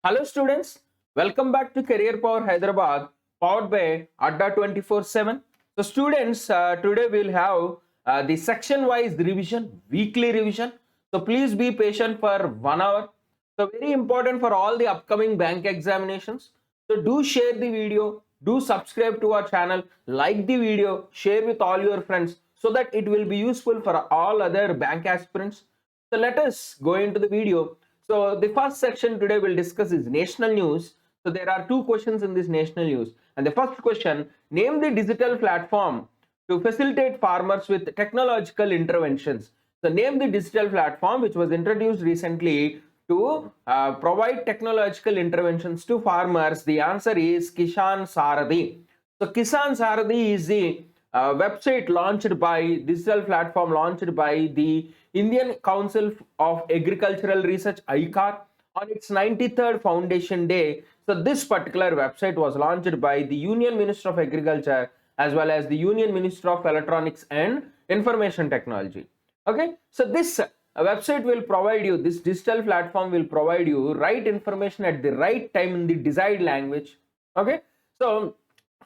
Hello students, welcome back to Career Power Hyderabad, powered by Adda 24/7. So students, today we'll have the section-wise revision, weekly revision. So please be patient for 1 hour. So very important for all the upcoming bank examinations. So do share the video, do subscribe to our channel, like the video, share with all your friends so that it will be useful for all other bank aspirants. So let us go into the video. So the first section today we'll discuss is national news. So there are two questions in this national news. And the first question, name the digital platform to facilitate farmers with technological interventions. So name the digital platform which was introduced recently to provide technological interventions to farmers. The answer is Kisan Sarathi. So Kisan Sarathi is the website launched by, digital platform launched by the Indian Council of Agricultural Research ICAR on its 93rd foundation day. So this particular website was launched by the Union Minister of Agriculture as well as the Union Minister of Electronics and Information Technology. Okay, so this website will provide you, this digital platform will provide you right information at the right time in the desired language. Okay, so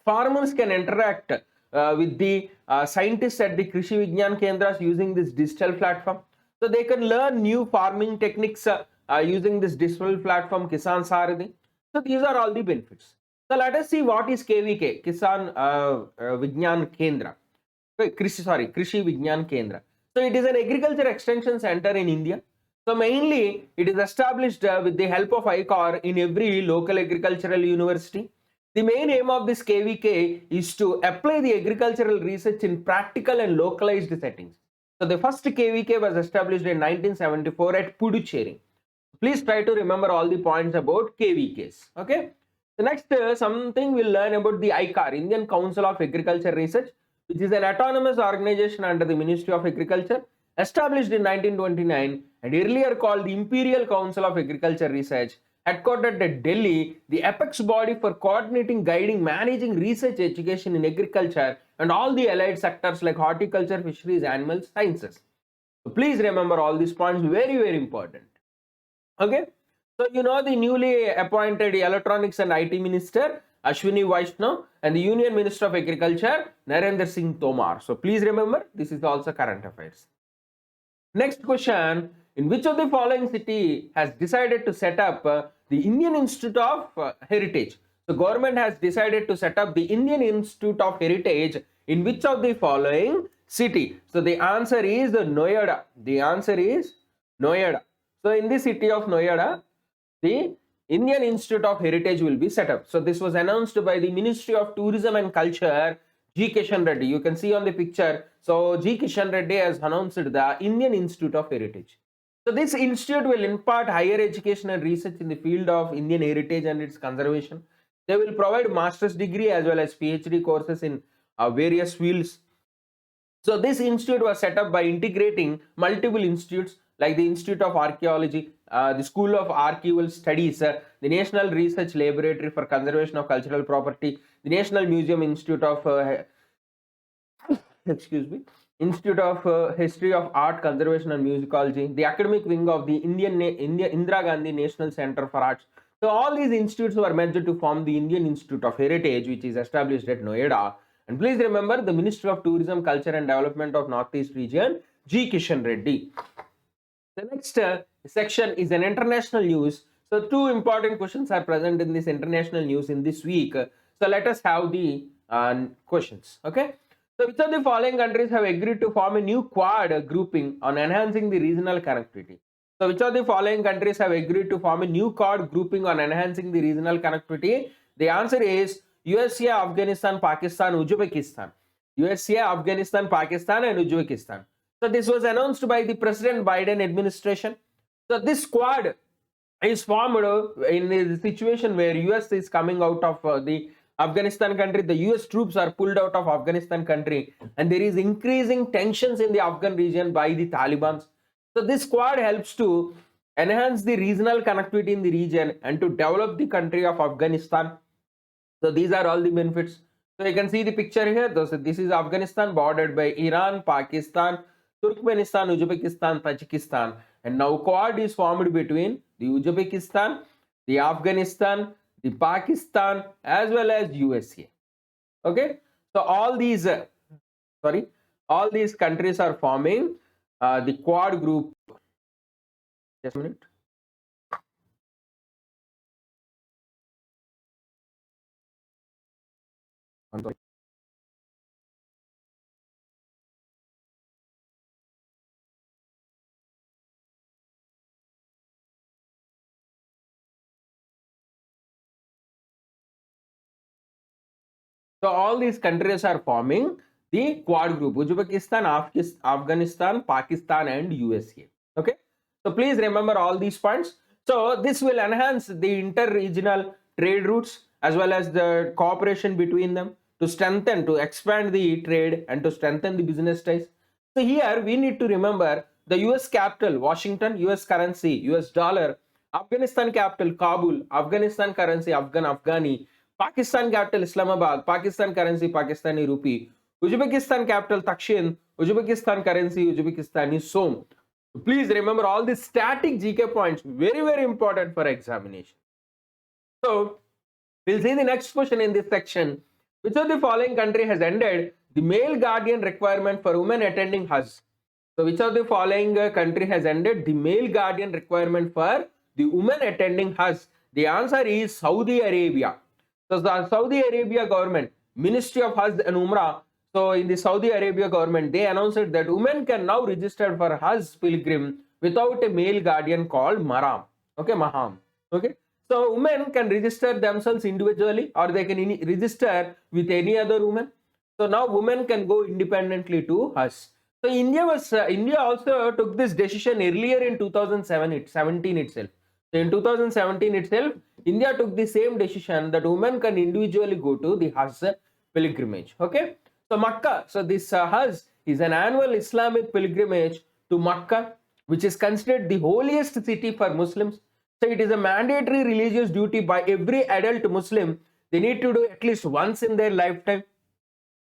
farmers can interact with the scientists at the Krishi Vigyan Kendras using this digital platform. So they can learn new farming techniques using this digital platform Kisan Sarathi. So these are all the benefits. So let us see what is KVK, Kisan Vigyan Kendra. Krishi Vigyan Kendra. So it is an agriculture extension center in India. So mainly it is established with the help of ICAR in every local agricultural university. The main aim of this KVK is to apply the agricultural research in practical and localized settings. So the first KVK was established in 1974 at Puducherry. Please try to remember all the points about KVKs. Okay. The next something we'll learn about the ICAR, Indian Council of Agriculture Research, which is an autonomous organization under the Ministry of Agriculture, established in 1929 and earlier called the Imperial Council of Agriculture Research. Headquartered at Delhi, the apex body for coordinating, guiding, managing research education in agriculture and all the allied sectors like horticulture, fisheries, animal sciences. So please remember all these points, very, very important. Okay, so you know the newly appointed Electronics and IT Minister Ashwini Vaishnaw and the Union Minister of Agriculture Narendra Singh Tomar. So please remember, this is also current affairs. Next question, in which of the following city has decided to set up the Indian Institute of Heritage? The government has decided to set up the Indian Institute of Heritage in which of the following city? So the answer is Noida. The answer is Noida. So in the city of Noida, the Indian Institute of Heritage will be set up. So this was announced by the Ministry of Tourism and Culture, G. Kishan Reddy. You can see on the picture. So G. Kishan Reddy has announced the Indian Institute of Heritage. So this institute will impart higher education and research in the field of Indian heritage and its conservation. They will provide master's degree as well as PhD courses in various fields. So this institute was set up by integrating multiple institutes like the Institute of Archaeology, the School of Archival Studies, the National Research Laboratory for Conservation of Cultural Property, the National Museum Institute of Institute of History of Art, Conservation and Musicology, the academic wing of the Indira Gandhi National Center for Arts. So all these institutes were merged to form the Indian Institute of Heritage, which is established at Noida. And please remember the Minister of Tourism, Culture and Development of Northeast Region, G. Kishan Reddy. The next section is an international news. So two important questions are present in this international news in this week. So let us have the questions. Okay. So which of the following countries have agreed to form a new Quad grouping on enhancing the regional connectivity? So which of the following countries have agreed to form a new Quad grouping on enhancing the regional connectivity? The answer is USA, Afghanistan, Pakistan, Uzbekistan. USA, Afghanistan, Pakistan and Uzbekistan. So this was announced by the President Biden administration. So this Quad is formed in a situation where US is coming out of the Afghanistan country. The US troops are pulled out of Afghanistan country and there is increasing tensions in the Afghan region by the Taliban. So this Quad helps to enhance the regional connectivity in the region and to develop the country of Afghanistan. So these are all the benefits. So you can see the picture here. This is Afghanistan bordered by Iran, Pakistan, Turkmenistan, Uzbekistan, Tajikistan, and now Quad is formed between the Uzbekistan, the Afghanistan, the Pakistan, as well as USA. Okay, so all these countries are forming the Quad group. Just a minute. I'm sorry. So all these countries are forming the Quad group: Uzbekistan, Afghanistan, Pakistan, and USA. Okay, so please remember all these points. So this will enhance the inter-regional trade routes as well as the cooperation between them to strengthen, to expand the trade and to strengthen the business ties. So here we need to remember the US capital, Washington, US currency, US dollar, Afghanistan capital, Kabul, Afghanistan currency, Afghani, Pakistan capital, Islamabad, Pakistan currency, Pakistani rupee, Uzbekistan capital, Takshin, Uzbekistan currency, Uzbekistani som. Please remember all these static GK points, very, very important for examination. So, we'll see the next question in this section. Which of the following country has ended the male guardian requirement for women attending Hajj? So, which of the following country has ended the male guardian requirement for the women attending Hajj? The answer is Saudi Arabia. So, the Saudi Arabia government, Ministry of Hajj and Umrah, so in the Saudi Arabia government, they announced that women can now register for Hajj pilgrim without a male guardian called Maram. Okay, Maham. Okay. So women can register themselves individually or they can register with any other woman. So now women can go independently to Hajj. So India also took this decision earlier in 2017 itself. So in 2017 itself, India took the same decision that women can individually go to the Hajj pilgrimage. Okay. So Makkah, so this Hajj is an annual Islamic pilgrimage to Makkah, which is considered the holiest city for Muslims. So it is a mandatory religious duty by every adult Muslim. They need to do at least once in their lifetime.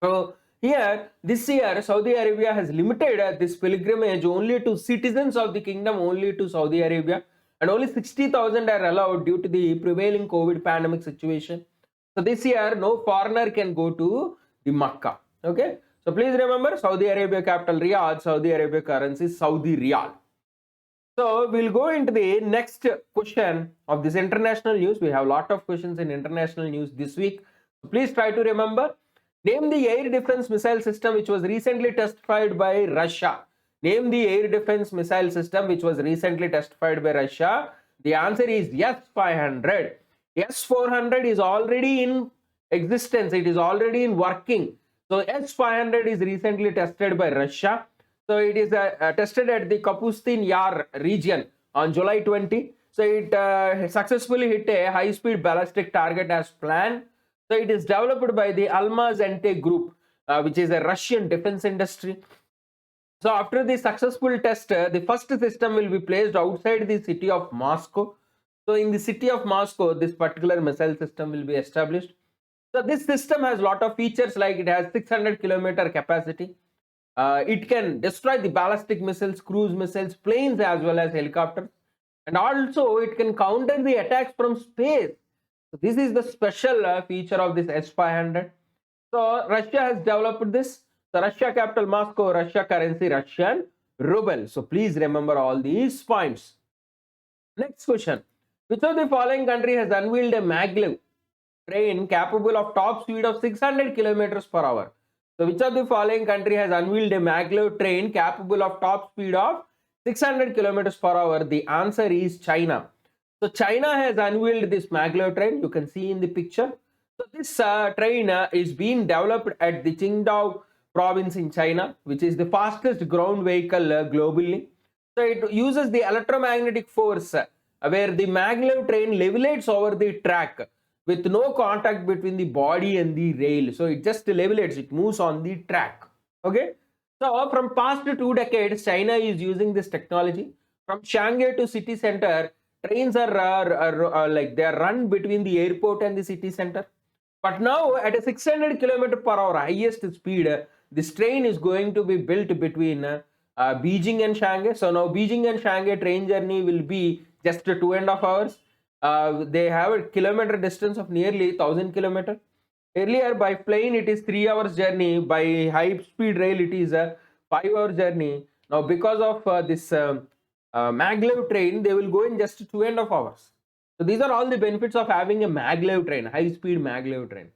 So here, this year, Saudi Arabia has limited this pilgrimage only to citizens of the kingdom, only to Saudi Arabia, and only 60,000 are allowed due to the prevailing COVID pandemic situation. So this year, no foreigner can go to the Makkah. Okay, so please remember Saudi Arabia capital Riyadh, Saudi Arabia currency Saudi Riyal. So we'll go into the next question of this international news. We have a lot of questions in international news this week. So please try to remember. Name the air defense missile system which was recently testified by Russia. Name the air defense missile system which was recently testified by Russia. The answer is S-500. S-400 is already in existence. It is already in working. So S-500 is recently tested by Russia. So it is tested at the Kapustin Yar region on July 20. So it successfully hit a high-speed ballistic target as planned. So it is developed by the Almaz-Ante group, which is a Russian defense industry. So after the successful test, the first system will be placed outside the city of Moscow. So in the city of Moscow, this particular missile system will be established. So this system has a lot of features, like it has 600 kilometer capacity. It can destroy the ballistic missiles, cruise missiles, planes as well as helicopters. And also it can counter the attacks from space. So this is the special feature of this S-500. So Russia has developed this. So Russia capital Moscow, Russia currency Russian ruble. So please remember all these points. Next question. Which of the following country has unveiled a maglev train capable of top speed of 600 kilometers per hour? So which of the following country has unveiled a maglev train capable of top speed of 600 kilometers per hour? The answer is China. So China has unveiled this maglev train. You can see in the picture. So this train is being developed at the Qingdao province in China, which is the fastest ground vehicle globally. So it uses the electromagnetic force where the maglev train levitates over the track with no contact between the body and the rail. So it just levitates, it moves on the track. Okay. So from past 2 decades, China is using this technology. From Shanghai to city center, trains are like they are run between the airport and the city center. But now at a 600 km per hour highest speed, this train is going to be built between Beijing and Shanghai. So now Beijing and Shanghai train journey will be just 2.5 hours. They have a kilometer distance of nearly 1000 kilometers. Earlier by plane it is 3 hours journey, by high speed rail it is a 5 hour journey. Now because of this maglev train, they will go in just 2.5 hours. So these are all the benefits of having a maglev train, high speed maglev train.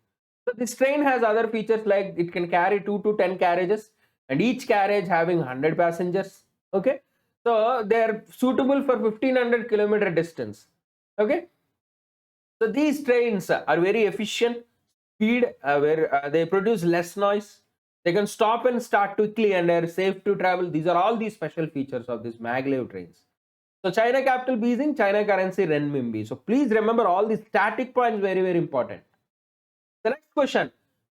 So this train has other features like it can carry 2 to 10 carriages and each carriage having 100 passengers. Okay, so they are suitable for 1500 kilometer distance. Okay, so these trains are very efficient, speed where they produce less noise, they can stop and start quickly and are safe to travel. These are all the special features of these maglev trains. So China capital Beijing, China currency renminbi. So please remember all these static points, very very important. The next question,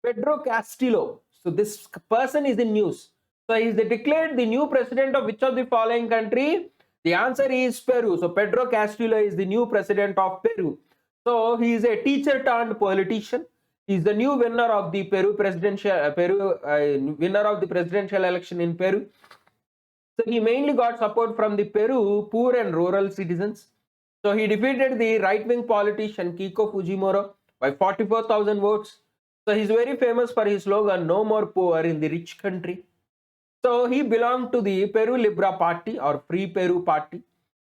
Pedro Castillo. So this person is in news. So he is declared the new president of which of the following country? The answer is Peru. So Pedro Castillo is the new president of Peru. So he is a teacher turned politician. He is the new winner of the Peru presidential winner of the presidential election in Peru. So he mainly got support from the Peru poor and rural citizens. So he defeated the right-wing politician Kiko Fujimori by 44,000 votes. So he's very famous for his slogan, "No more poor in the rich country." So he belonged to the Peru Libre Party or Free Peru Party.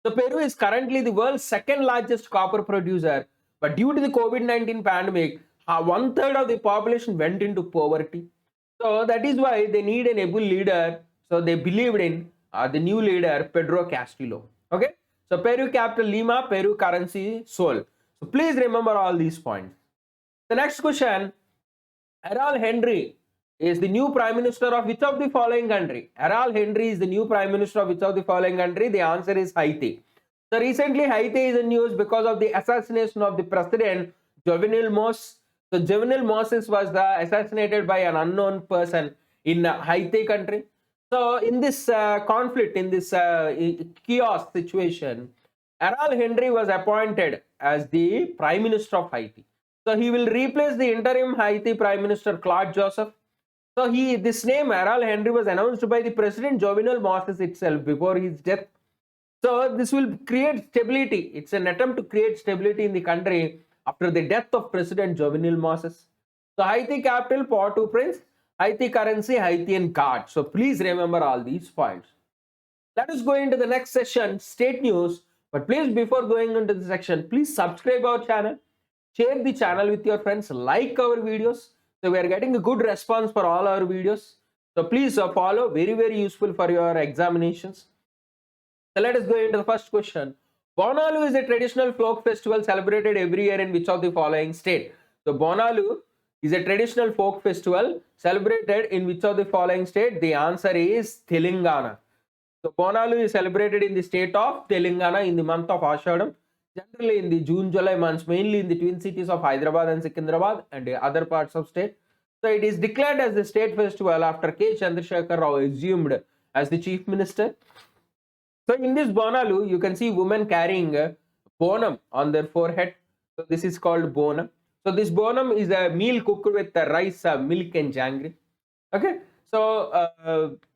So Peru is currently the world's second largest copper producer, but due to the COVID-19 pandemic, 1/3 of the population went into poverty. So that is why they need an able leader. So they believed in the new leader, Pedro Castillo. Okay. So Peru capital Lima, Peru currency Sol. So please remember all these points. The next question, Errol Henry is the new prime minister of which of the following country? Errol Henry is the new prime minister of which of the following country? The answer is Haiti. So recently Haiti is in news because of the assassination of the president Jovenel Moïse. So Jovenel Moïse was assassinated by an unknown person in Haiti country. So in this conflict, in this chaos situation, Errol Henry was appointed as the prime minister of Haiti. So he will replace the interim Haiti prime minister Claude Joseph. So this name Errol Henry was announced by the president Jovenel Moïse itself before his death. So this will create stability. It's an attempt to create stability in the country after the death of President Jovenel Moïse. So Haiti capital Port-au-Prince, Haiti currency Haitian card. So please remember all these points. Let us go into the next session, state news. But please, before going into the section, please subscribe our channel, share the channel with your friends, like our videos. So we are getting a good response for all our videos. So please follow, very very useful for your examinations. So let us go into the first question. Bonalu is a traditional folk festival celebrated every year in which of the following state? So Bonalu is a traditional folk festival celebrated in which of the following state? The answer is Telangana. So Bonalu is celebrated in the state of Telangana in the month of Ashadam, generally in the June-July months, mainly in the twin cities of Hyderabad and Secunderabad and other parts of state. So it is declared as the state festival after K. Chandrasekhar Rao assumed as the chief minister. So in this Bonalu, you can see women carrying a bonum on their forehead. So this is called bonum. So this bonum is a meal cooked with rice, milk and jangri. Okay. So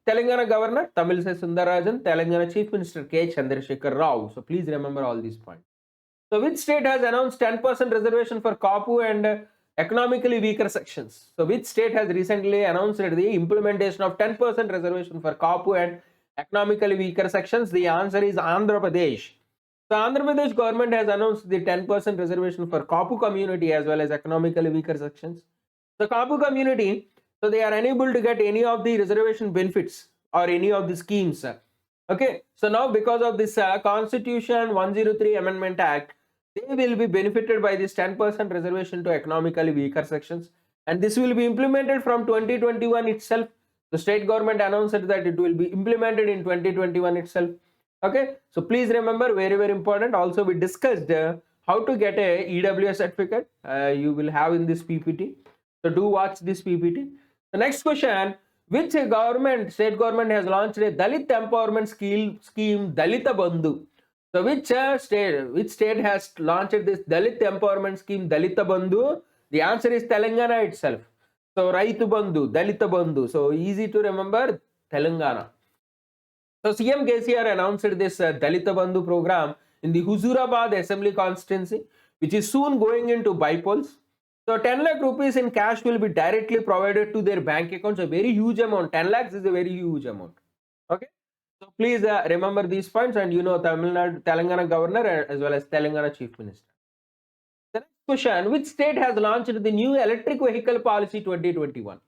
Telangana Governor Tamilisai Sundararajan, Telangana Chief Minister K. Chandrasekhar Rao. So please remember all these points. So which state has announced 10% reservation for Kapu and economically weaker sections? So which state has recently announced the implementation of 10% reservation for Kapu and economically weaker sections? The answer is Andhra Pradesh. So Andhra Pradesh government has announced the 10% reservation for Kapu community as well as economically weaker sections. The Kapu community, so they are unable to get any of the reservation benefits or any of the schemes. Okay, so now because of this Constitution 103 Amendment Act, they will be benefited by this 10% reservation to economically weaker sections, and this will be implemented from 2021 itself. The state government announced that it will be implemented in 2021 itself. Okay, so please remember, very very important. Also we discussed how to get a EWS certificate. You will have in this PPT, so do watch this PPT. The next question, which state government has launched a Dalit empowerment scheme Dalita Bandhu? So which state has launched this Dalit empowerment scheme Dalita Bandhu? The answer is Telangana itself. So Raitu Bandhu, Dalita Bandhu. So easy to remember, Telangana. So CM KCR announced this Dalita Bandhu program in the Huzurabad Assembly constituency, which is soon going into bipoles. So 10 lakh rupees in cash will be directly provided to their bank accounts, a very huge amount. 10 lakhs is a very huge amount. Okay. So please remember these points, and you know Telangana governor as well as Telangana chief minister. The next question, which state has launched the new electric vehicle policy 2021?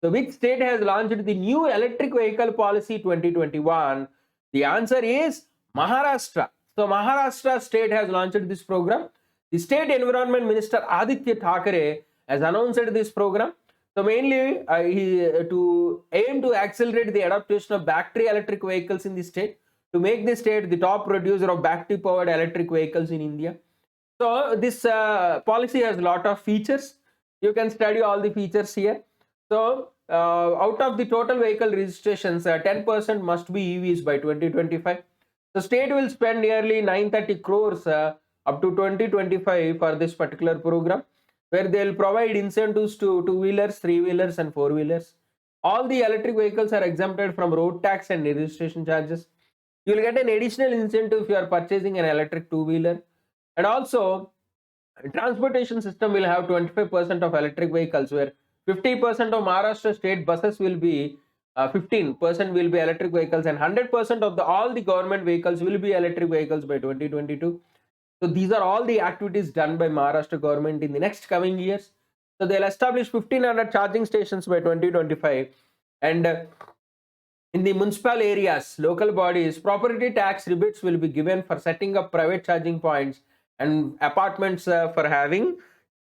So which state has launched the new electric vehicle policy 2021? The answer is Maharashtra. So Maharashtra state has launched this program. The state environment minister Aditya Thackeray has announced this program. So mainly to aim to accelerate the adaptation of battery electric vehicles in the state, to make the state the top producer of battery powered electric vehicles in India. So this policy has a lot of features. You can study all the features here. So out of the total vehicle registrations, 10% must be EVs by 2025. The state will spend nearly 930 crores up to 2025 for this particular program, where they will provide incentives to two-wheelers, three-wheelers and four-wheelers. All the electric vehicles are exempted from road tax and registration charges. You will get an additional incentive if you are purchasing an electric two-wheeler. And also, transportation system will have 25% of electric vehicles, where 50% of Maharashtra state buses will be 15% will be electric vehicles, and 100% of all the government vehicles will be electric vehicles by 2022. So these are all the activities done by Maharashtra government in the next coming years. So they'll establish 1500 charging stations by 2025, and in the municipal areas, local bodies, property tax rebates will be given for setting up private charging points and apartments for having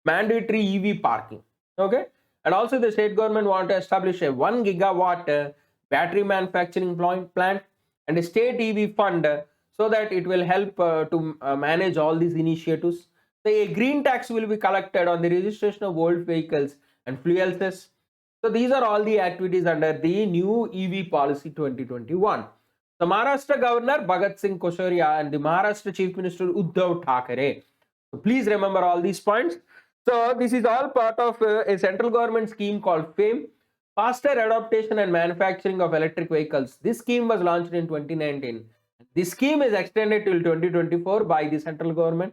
mandatory EV parking. Okay. And also the state government want to establish a 1 gigawatt battery manufacturing plant and a state EV fund so that it will help to manage all these initiatives. So a green tax will be collected on the registration of old vehicles and fuel cells. So these are all the activities under the new EV policy 2021. The Maharashtra Governor Bhagat Singh Koshoria and the Maharashtra Chief Minister Uddhav Thackeray. So please remember all these points. So this is all part of a central government scheme called FAME, Faster Adaptation and Manufacturing of Electric Vehicles. This scheme was launched in 2019. This scheme is extended till 2024 by the central government.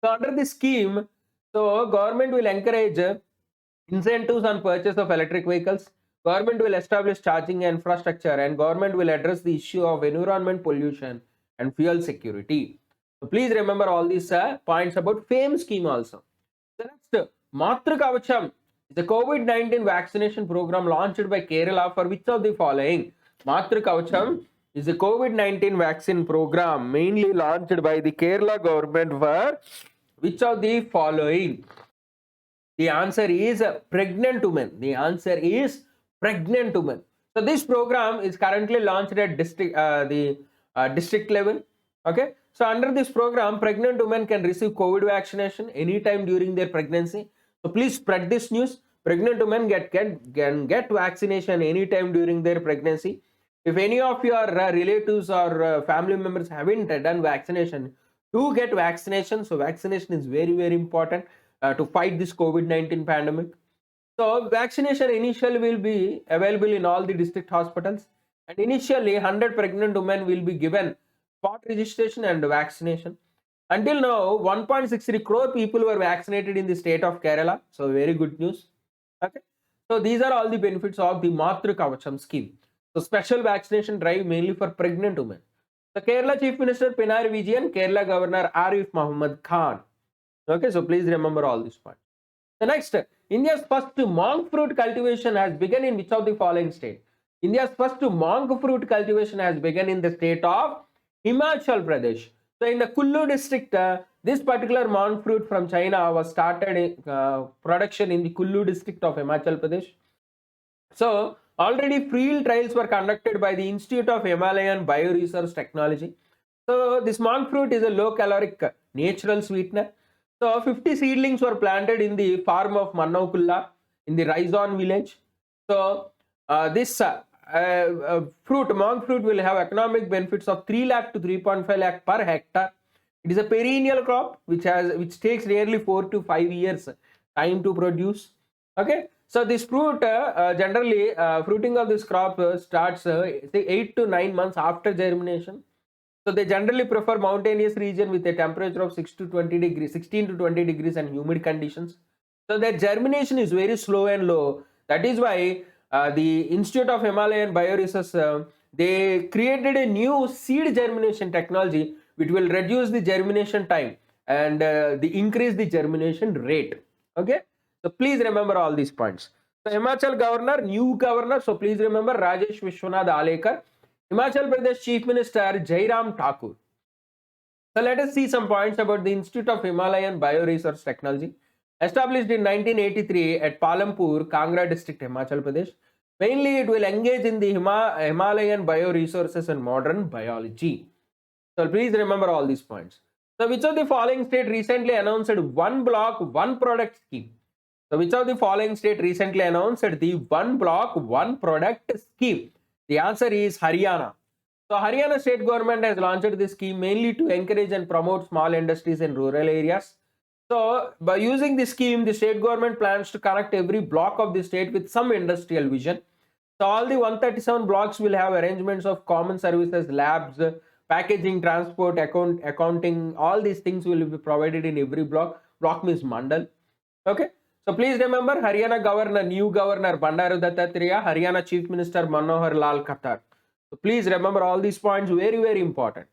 So under this scheme, so government will encourage incentives on purchase of electric vehicles. Government will establish charging infrastructure, and government will address the issue of environment pollution and fuel security. So please remember all these points about FAME scheme also. The next, Matru Kavacham is a COVID-19 vaccination program launched by Kerala for which of the following? Matru Kavacham is a COVID-19 vaccine program mainly launched by the Kerala government for which of the following? The answer is pregnant women. The answer is pregnant women. So this program is currently launched at district level. Okay. So under this program, pregnant women can receive COVID vaccination anytime during their pregnancy. So please spread this news. Pregnant women can get vaccination anytime during their pregnancy. If any of your relatives or family members haven't done vaccination, do get vaccination. So vaccination is very, very important to fight this COVID-19 pandemic. So vaccination initially will be available in all the district hospitals, and initially 100 pregnant women will be given spot registration and vaccination. Until now, 1.63 crore people were vaccinated in the state of Kerala. So very good news. Okay. So these are all the benefits of the Matru Kavacham scheme. So special vaccination drive mainly for pregnant women. The Kerala Chief Minister Pinarayi Vijayan, Kerala Governor Arif Muhammad Khan. Okay, so please remember all these points. The next, India's first monk fruit cultivation has begun in which of the following state? India's first monk fruit cultivation has begun in the state of Himachal Pradesh. So in the Kullu district, this particular monk fruit from China was started in production in the Kullu district of Himachal Pradesh. So already field trials were conducted by the Institute of Himalayan Bioresource Technology. So this monk fruit is a low caloric natural sweetener. So 50 seedlings were planted in the farm of Mannaukulla in the Raizon village. So this monk fruit will have economic benefits of 3 lakh to 3.5 lakh per hectare. It is a perennial crop which takes nearly 4 to 5 years time to produce. Okay, so this fruit generally fruiting of this crop starts say 8 to 9 months after germination. So they generally prefer mountainous region with a temperature of 16 to 20 degrees and humid conditions. So their germination is very slow and low. That is why the Institute of Himalayan Bioresearch, they created a new seed germination technology which will reduce the germination time and increase the germination rate. Okay, so please remember all these points. So Himachal governor, new governor, so please remember Rajesh Vishwanath Alekar. Himachal Pradesh Chief Minister Jairam Thakur. So let us see some points about the Institute of Himalayan Bioresearch Technology. Established in 1983 at Palampur, Kangra district, Himachal Pradesh. Mainly it will engage in the Himalayan bioresources and modern biology. So please remember all these points. So which of the following state recently announced one block, one product scheme? So which of the following state recently announced the one block, one product scheme? The answer is Haryana. So Haryana state government has launched this scheme mainly to encourage and promote small industries in rural areas. So by using this scheme, the state government plans to connect every block of the state with some industrial vision. So all the 137 blocks will have arrangements of common services, labs, packaging, transport, accounting, all these things will be provided in every block. Block means mandal. Okay. So please remember Haryana governor, new governor Bandaru Dattatreya, Haryana Chief Minister Manohar Lal Khattar. So please remember all these points, very, very important.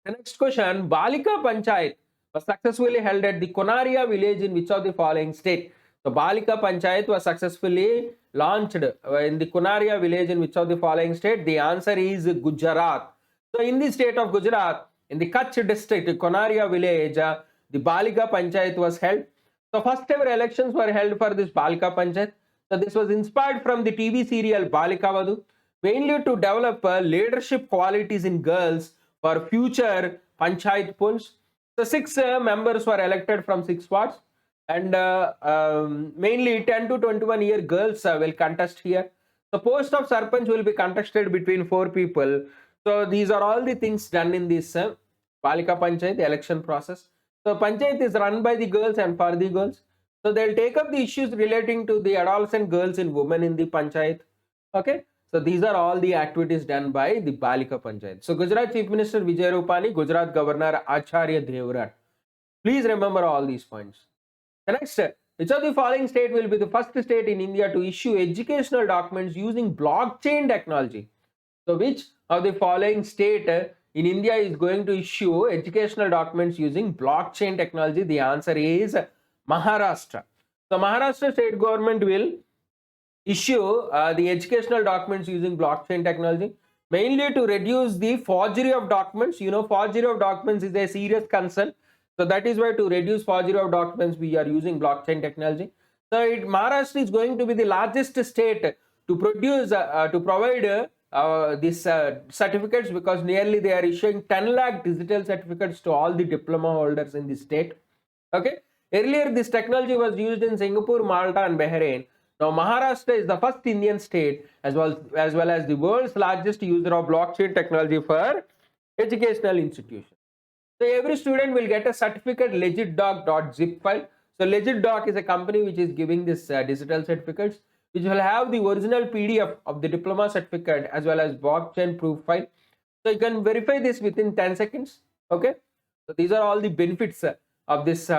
The next question, Balika Panchayat was successfully held at the Konaria village in which of the following state? So Balika Panchayat was successfully launched in the Konaria village in which of the following state? The answer is Gujarat. So in the state of Gujarat, in the Kutch district, Konaria village, the Balika Panchayat was held. So first ever elections were held for this Balika Panchayat. So this was inspired from the TV serial Balika Vadu, mainly to develop leadership qualities in girls for future Panchayat polls. So 6 members were elected from 6 wards, and mainly 10 to 21 year girls will contest here. The post of Sarpanch will be contested between 4 people. So these are all the things done in this Balika Panchayat election process. So Panchayat is run by the girls and for the girls. So they'll take up the issues relating to the adolescent girls and women in the Panchayat. Okay. So these are all the activities done by the Balika Panchayat. So Gujarat Chief Minister Vijay Rupani, Gujarat Governor Acharya Devrat. Please remember all these points. The next, which of the following state will be the first state in India to issue educational documents using blockchain technology? So which of the following state in India is going to issue educational documents using blockchain technology? The answer is Maharashtra. So Maharashtra state government will issue the educational documents using blockchain technology, mainly to reduce the forgery of documents. You know, forgery of documents is a serious concern. So that is why to reduce forgery of documents, we are using blockchain technology. So Maharashtra is going to be the largest state to produce, to provide these certificates, because nearly they are issuing 10 lakh digital certificates to all the diploma holders in the state. Okay. Earlier, this technology was used in Singapore, Malta and Bahrain. Now, Maharashtra is the first Indian state as well as the world's largest user of blockchain technology for educational institutions. So, every student will get a certificate legitdoc.zip file. So, legitdoc is a company which is giving this digital certificates, which will have the original PDF of the diploma certificate as well as blockchain proof file. So, you can verify this within 10 seconds. Okay. So, these are all the benefits of this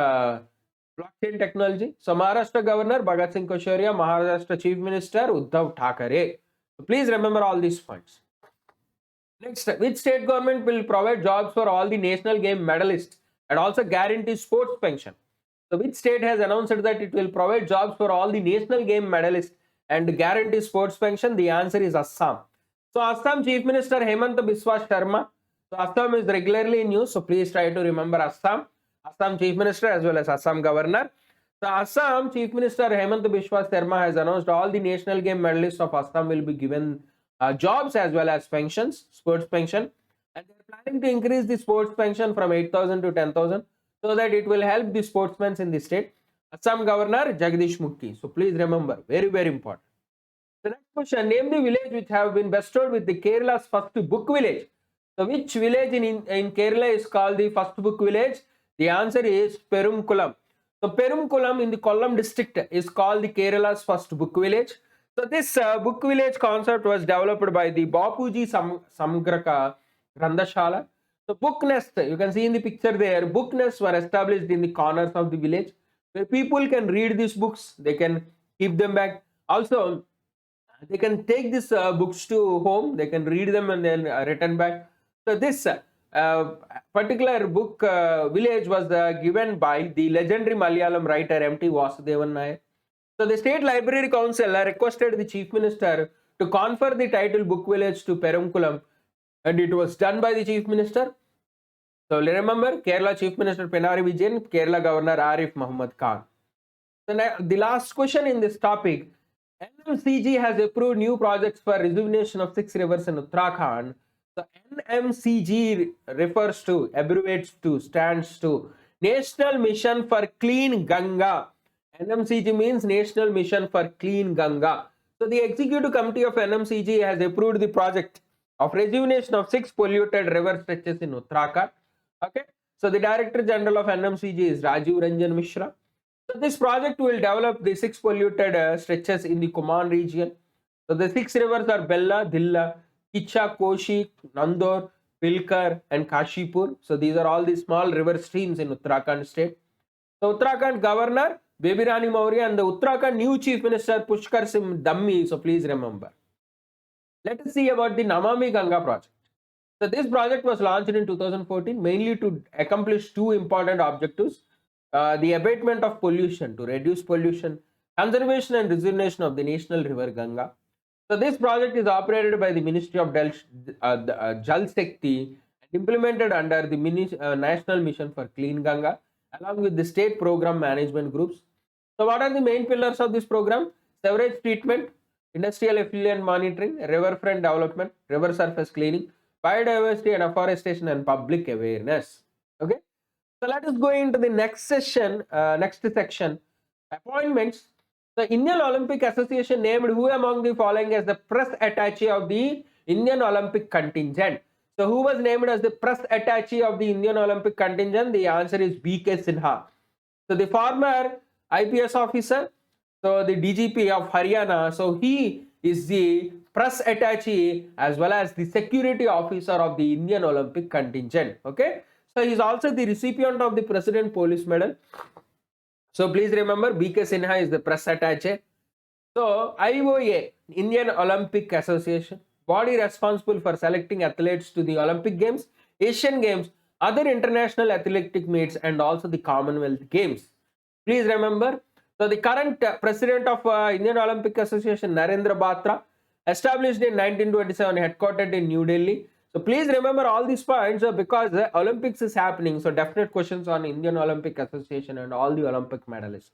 blockchain technology. So Maharashtra Governor Bhagat Singh Koshyariya, Maharashtra Chief Minister Uddhav Thackeray. So please remember all these points. Next, which state government will provide jobs for all the national game medalists and also guarantee sports pension? So which state has announced that it will provide jobs for all the national game medalists and guarantee sports pension? The answer is Assam. So Assam Chief Minister Hemant Biswa Sharma. So Assam is regularly in news, so please try to remember Assam. Assam Chief Minister as well as Assam Governor. So Assam Chief Minister Hemant Biswa Sharma has announced all the national game medalists of Assam will be given jobs as well as pensions, sports pension, and they are planning to increase the sports pension from 8,000 to 10,000 so that it will help the sportsmen in the state. Assam Governor Jagdish Mukhi. So please remember, very, very important. The next question, name the village which have been bestowed with the Kerala's first book village. So which village in Kerala is called the first book village? The answer is Perumkulam. So Perumkulam in the Kollam district is called the Kerala's first book village. So this book village concept was developed by the Bapuji Samgraka Grandashala. So book nest, you can see in the picture there, book nests were established in the corners of the village where people can read these books, they can keep them back. Also, they can take these books to home, they can read them and then return back. So this particular book village was given by the legendary Malayalam writer M.T. Vasudevan Nair. So the State Library Council requested the Chief Minister to confer the title Book Village to Peramkulam, and it was done by the Chief Minister. So remember, Kerala Chief Minister Pinarayi Vijayan, Kerala Governor Arif Muhammad Khan. The last question in this topic, NMCG has approved new projects for rejuvenation of 6 rivers in Uttarakhand. So NMCG refers to, abbreviates to, stands to National Mission for Clean Ganga. NMCG means National Mission for Clean Ganga. So the Executive Committee of NMCG has approved the project of rejuvenation of 6 polluted river stretches in Uttarakhand. Okay. So the Director General of NMCG is Rajiv Ranjan Mishra. So this project will develop the 6 polluted stretches in the Kumaon region. So the 6 rivers are Bella, Dilla, Kicha, Koshi, Nandor, Pilkar and Kashipur. So these are all the small river streams in Uttarakhand state. So Uttarakhand Governor Baby Rani Maurya and the Uttarakhand new Chief Minister Pushkar Singh Dammi. So please remember. Let us see about the Namami Ganga project. So this project was launched in 2014 mainly to accomplish 2 important objectives. The abatement of pollution, to reduce pollution, conservation and rejuvenation of the national river Ganga. So this project is operated by the Ministry of Jal Shakti and implemented under the National Mission for Clean Ganga along with the state program management groups. So what are the main pillars of this program? Sewerage treatment, industrial effluent monitoring, riverfront development, river surface cleaning, biodiversity and afforestation and public awareness. Okay. So let us go into the next section, appointments. The Indian Olympic Association named who among the following as the press attaché of the Indian Olympic contingent? So who was named as the press attaché of the Indian Olympic contingent? The answer is B.K. Sinha. So the former IPS officer, so the DGP of Haryana, so he is the press attaché as well as the security officer of the Indian Olympic contingent. Okay. So he is also the recipient of the President Police Medal. So please remember, B.K. Sinha is the press attaché. So IOA, Indian Olympic Association, body responsible for selecting athletes to the Olympic Games, Asian Games, other international athletic meets and also the Commonwealth Games. Please remember, so the current president of Indian Olympic Association, Narendra Batra, established in 1927, headquartered in New Delhi. So please remember all these points because the Olympics is happening. So definite questions on Indian Olympic Association and all the Olympic medalists.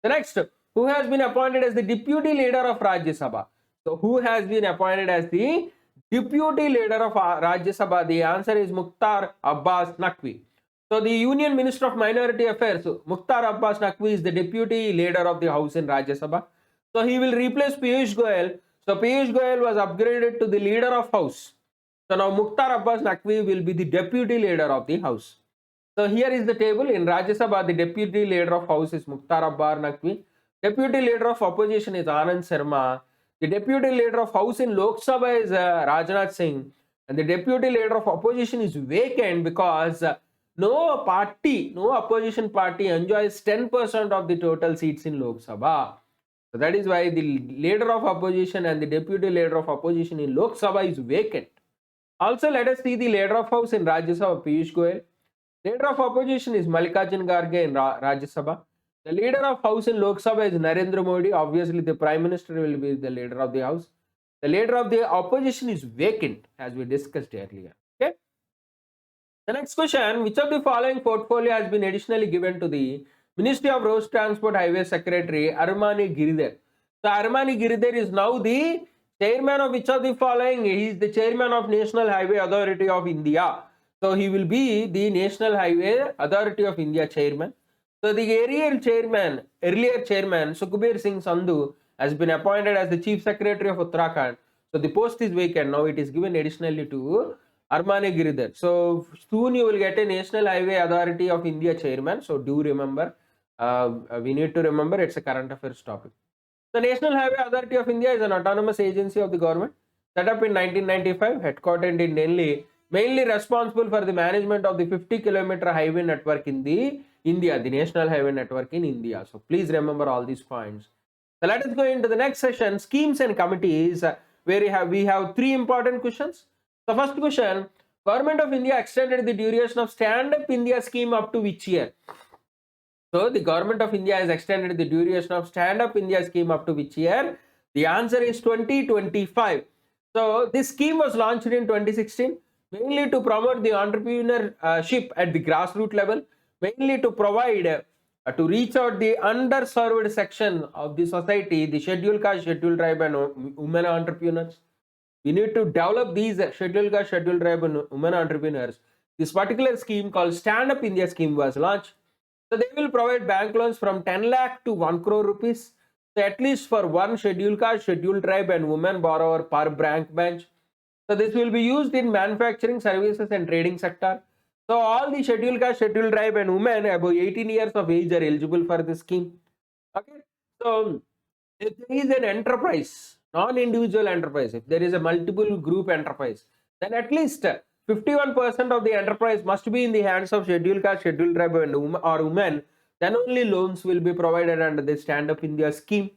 The next, who has been appointed as the deputy leader of Rajya Sabha? So who has been appointed as the deputy leader of Rajya Sabha? The answer is Mukhtar Abbas Naqvi. So the Union Minister of Minority Affairs, Mukhtar Abbas Naqvi is the deputy leader of the House in Rajya Sabha. So he will replace Piyush Goyal. So Piyush Goyal was upgraded to the leader of House. So now Mukhtar Abbas Naqvi will be the deputy leader of the House. So here is the table. In Rajya Sabha, the deputy leader of House is Mukhtar Abbas Naqvi. Deputy leader of opposition is Anand Sharma. The deputy leader of House in Lok Sabha is Rajnath Singh. And the deputy leader of opposition is vacant because no opposition party enjoys 10% of the total seats in Lok Sabha. So that is why the leader of opposition and the deputy leader of opposition in Lok Sabha is vacant. Also, let us see the leader of House in Rajya Sabha, Piyush Goyal. Leader of opposition is Mallikarjun Kharge in Rajya Sabha. The leader of House in Lok Sabha is Narendra Modi. Obviously, the Prime Minister will be the leader of the House. The leader of the opposition is vacant, as we discussed earlier. Okay. The next question, which of the following portfolio has been additionally given to the Ministry of Road Transport Highway Secretary Armani Giridhar? So Armani Giridhar is now the chairman of which of the following? He is the chairman of National Highway Authority of India. So he will be the National Highway Authority of India chairman. So the earlier chairman Sukhbir Singh Sandhu has been appointed as the Chief Secretary of Uttarakhand. So the post is vacant. Now it is given additionally to Armani Giridhar. So soon you will get a National Highway Authority of India chairman. So do remember, we need to remember it's a current affairs topic. The National Highway Authority of India is an autonomous agency of the government set up in 1995, headquartered in Delhi, mainly responsible for the management of the 50-kilometer highway network in the India, the national highway network in India. So please remember all these points. So let us go into the next session, schemes and committees, where we have three important questions. The first question, Government of India extended the duration of Stand Up India scheme up to which year? So the Government of India has extended the duration of Stand Up India scheme up to which year? The answer is 2025. So this scheme was launched in 2016, mainly to promote the entrepreneurship at the grassroots level, mainly to provide to reach out the underserved section of the society, the scheduled caste, scheduled tribe and women entrepreneurs. We need to develop these scheduled caste, scheduled tribe and women entrepreneurs. This particular scheme called Stand Up India scheme was launched. So they will provide bank loans from 10 lakh to 1 crore rupees. So at least for one scheduled caste, scheduled tribe and women borrower per bank branch. So this will be used in manufacturing, services and trading sector. So all the scheduled caste, scheduled tribe and women above 18 years of age are eligible for this scheme. Okay. So if there is an enterprise, non-individual enterprise, if there is a multiple group enterprise, then at least 51% of the enterprise must be in the hands of scheduled caste, scheduled tribe or women. Then only loans will be provided under the Stand Up India scheme.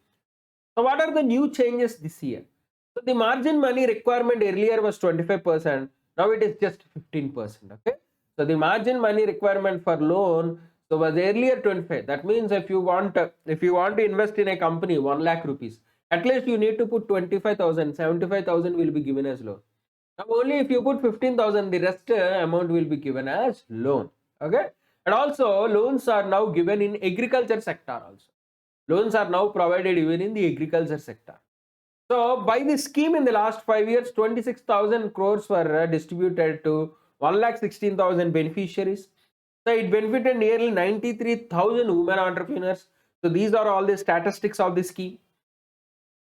So what are the new changes this year? So the margin money requirement earlier was 25%. Now it is just 15%. Okay. So the margin money requirement for loan was earlier 25. That means if you want to invest in a company 1 lakh rupees, at least you need to put 25,000, 75,000 will be given as loan. Now only if you put 15,000, the rest amount will be given as loan. Okay. And also loans are now given in agriculture sector also. Loans are now provided even in the agriculture sector. So by this scheme in the last 5 years, 26,000 crores were distributed to 1,16,000 beneficiaries. So it benefited nearly 93,000 women entrepreneurs. So these are all the statistics of the scheme.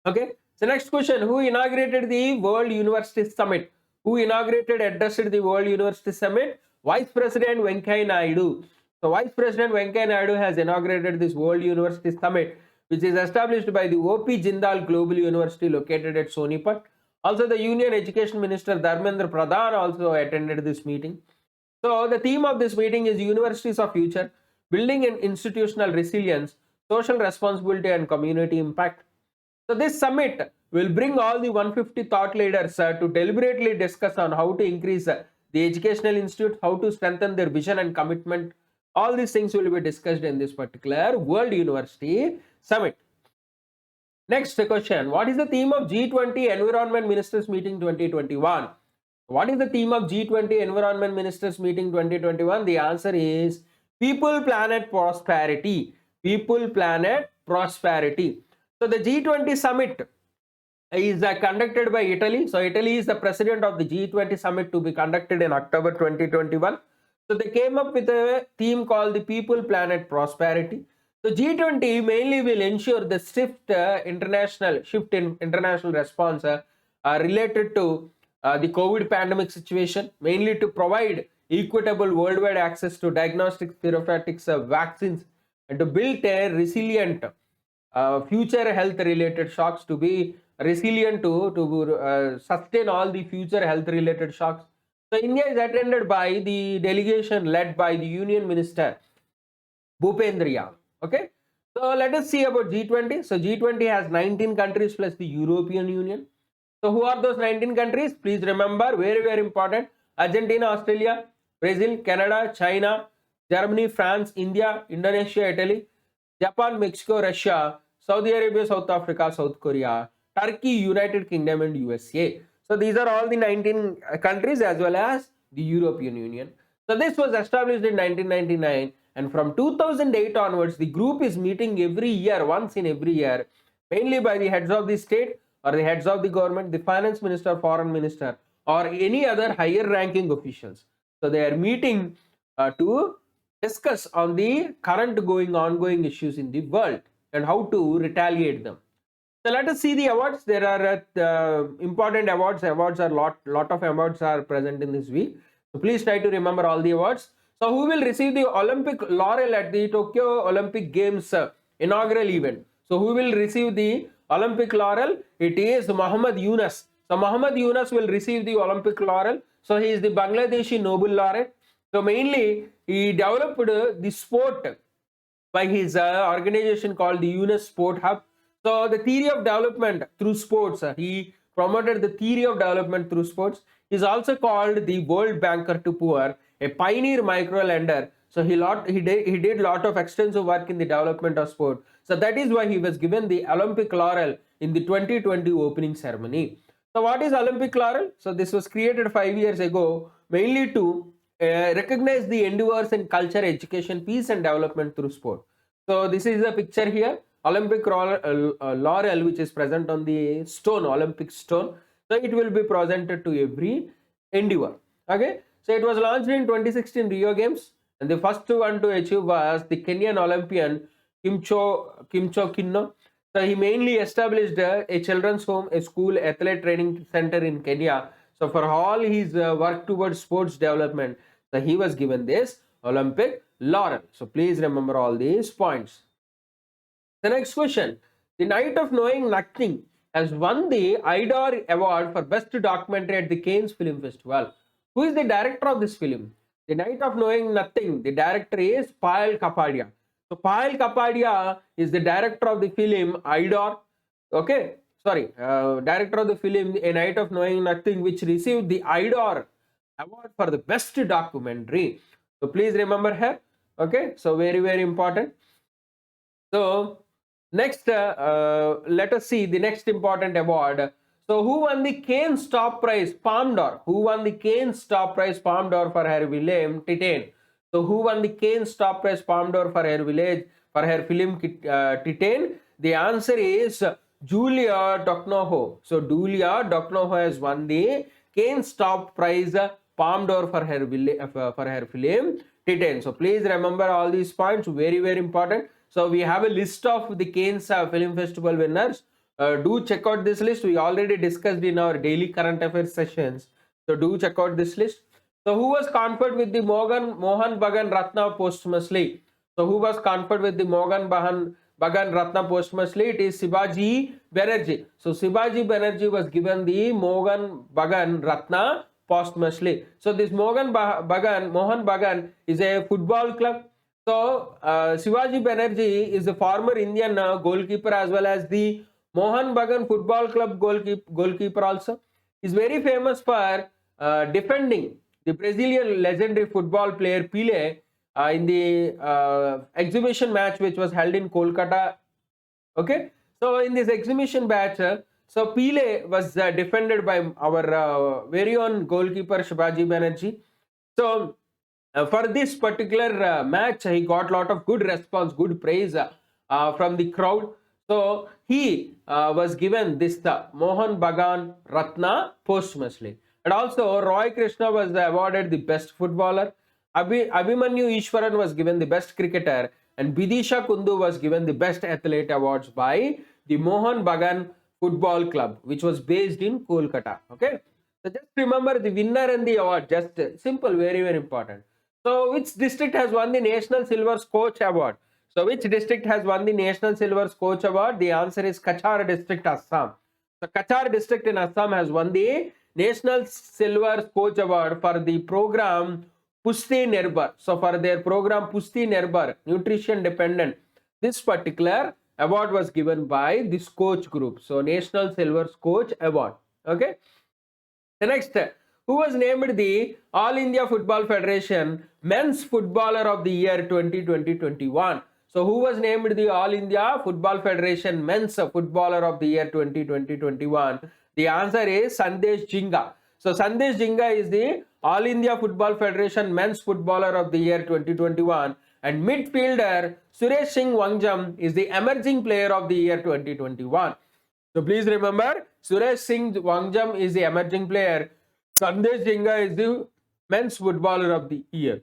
Okay. So next question, who inaugurated the World University Summit? Who addressed the World University Summit? Vice President Venkaiah Naidu. So Vice President Venkaiah Naidu has inaugurated this World University Summit, which is established by the O.P. Jindal Global University located at Sonipat. Also the Union Education Minister Dharmendra Pradhan also attended this meeting. So the theme of this meeting is Universities of Future, Building an Institutional Resilience, Social Responsibility and Community Impact. So this summit will bring all the 150 thought leaders to deliberately discuss on how to increase the educational institute, how to strengthen their vision and commitment. All these things will be discussed in this particular World University Summit. Next question, what is the theme of G20 Environment Ministers Meeting 2021? What is the theme of G20 Environment Ministers Meeting 2021? The answer is People, Planet, Prosperity. People, Planet, Prosperity. So the G20 Summit is conducted by Italy. So Italy is the president of the G20 Summit to be conducted in October 2021. So they came up with a theme called the People, Planet, Prosperity. So G20 mainly will ensure the shift in international response related to the COVID pandemic situation, mainly to provide equitable worldwide access to diagnostics, therapeutics, vaccines, and to build a resilient future health related shocks, to be resilient to sustain all the future health related shocks. So India is attended by the delegation led by the Union Minister Bhupendra Yadav. Okay. So let us see about G20. So G20 has 19 countries plus the European Union. So who are those 19 countries? Please remember, very, very important. Argentina, Australia, Brazil, Canada, China, Germany, France, India, Indonesia, Italy, Japan, Mexico, Russia, Saudi Arabia, South Africa, South Korea, Turkey, United Kingdom and USA. So these are all the 19 countries as well as the European Union. So this was established in 1999, and from 2008 onwards, the group is meeting every year, once in every year, mainly by the heads of the state or the heads of the government, the finance minister, foreign minister, or any other higher ranking officials. So they are meeting to discuss on the current ongoing issues in the world and how to retaliate them. So let us see the awards. There are important awards. Awards are lot of awards are present in this week. So please try to remember all the awards. So who will receive the Olympic laurel at the Tokyo Olympic Games inaugural event? So who will receive the Olympic laurel? It is Muhammad Yunus. So Muhammad Yunus will receive the Olympic laurel. So he is the Bangladeshi Nobel laureate. So mainly he developed the sport by his organization called the Yunus Sport Hub. So the theory of development through sports, he promoted the theory of development through sports. He is also called the world banker to poor, a pioneer micro lender. So he did lot of extensive work in the development of sport. So that is why he was given the Olympic laurel in the 2020 opening ceremony. So what is Olympic laurel? So this was created 5 years ago mainly to recognize the endeavors in culture, education, peace and development through sport. So this is a picture here, Olympic laurel which is present on the stone, Olympic stone. So it will be presented to every endeavor. Okay. So it was launched in 2016 Rio Games, and the first one to achieve was the Kenyan Olympian Kimcho Kinno. So he mainly established a children's home, a school, athlete training center in Kenya. So for all his work towards sports development, so he was given this Olympic laurel. So please remember all these points. The next question. The Night of Knowing Nothing has won the IDOR award for best documentary at the Cannes Film Festival. Who is the director of this film? The Night of Knowing Nothing, the director is Payal Kapadia. So Payal Kapadia is the director of the film IDOR. Okay, sorry, director of the film A Night of Knowing Nothing, which received the IDOR award for the best documentary. So please remember here. Okay, so very important. So next, let us see the next important award. So who won the Cannes Top Prize Palme d'Or? Who won the Cannes Top Prize Palme d'Or for her film Titan? So who won the Cannes Top Prize Palme d'Or for her film Titan? The answer is Julia Ducournau. So Julia Ducournau has won the Cannes Top Prize Palme d'Or for her film Titan. So please remember all these points, very important. So we have a list of the Cannes Film Festival winners. Do check out this list. We already discussed in our daily current affairs sessions. So do check out this list. So who was conferred with the Mohan Bagan Ratna posthumously? So who was conferred with the Mohan Bagan Ratna posthumously? It is Shivaji Banerjee. So Shivaji Banerjee was given the Mohan Bagan Ratna posthumously. So this Mohan Bagan is a football club. So Shivaji Banerjee is a former Indian goalkeeper as well as the Mohan Bagan Football Club goalkeeper also. Is very famous for defending the Brazilian legendary football player Pelé in the exhibition match which was held in Kolkata. Okay, so in this exhibition match, so Pelé was defended by our very own goalkeeper Shivaji Banerjee. So for this particular match, he got lot of good response, good praise from the crowd. So he was given this Mohan Bagan Ratna posthumously. And also Roy Krishna was awarded the best footballer. Abhimanyu Ishwaran was given the best cricketer, and Bidisha Kundu was given the best athlete awards by the Mohan Bagan Football Club, which was based in Kolkata. Okay, so just remember the winner and the award. Just simple, very important. So which district has won the National Silver Coach Award? So which district has won the National Silver Coach Award? The answer is Kachar district, Assam. So Kachar district in Assam has won the National Silver Coach Award for the program Pusti Nirbhar. So for their program Pusti Nirbhar, nutrition dependent, this particular award was given by this coach group. So National Silver Coach Award. Okay. The next, who was named the All India Football Federation Men's Footballer of the Year 2020-21? So who was named the All India Football Federation Men's Footballer of the Year 2020-21? The answer is Sandesh Jhinga. So Sandesh Jhinga is the All India Football Federation Men's Footballer of the Year 2021, and midfielder Suresh Singh Wangjam is the Emerging Player of the Year 2021. So please remember, Suresh Singh Wangjam is the Emerging Player. Sandesh Jhinga is the Men's Footballer of the Year.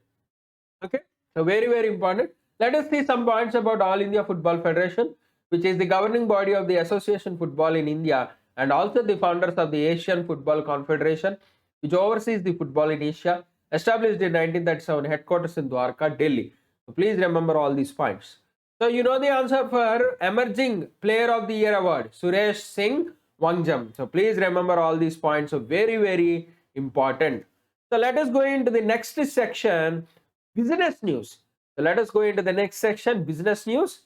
Okay, so very important. Let us see some points about All India Football Federation, which is the governing body of the Association Football in India and also the founders of the Asian Football Confederation, which oversees the football in Asia, established in 1937, headquarters in Dwarka, Delhi. So please remember all these points. So you know the answer for Emerging Player of the Year Award, Suresh Singh Wangjam. So please remember all these points. So very important. So let us go into the next section, business news. So let us go into the next section, business news.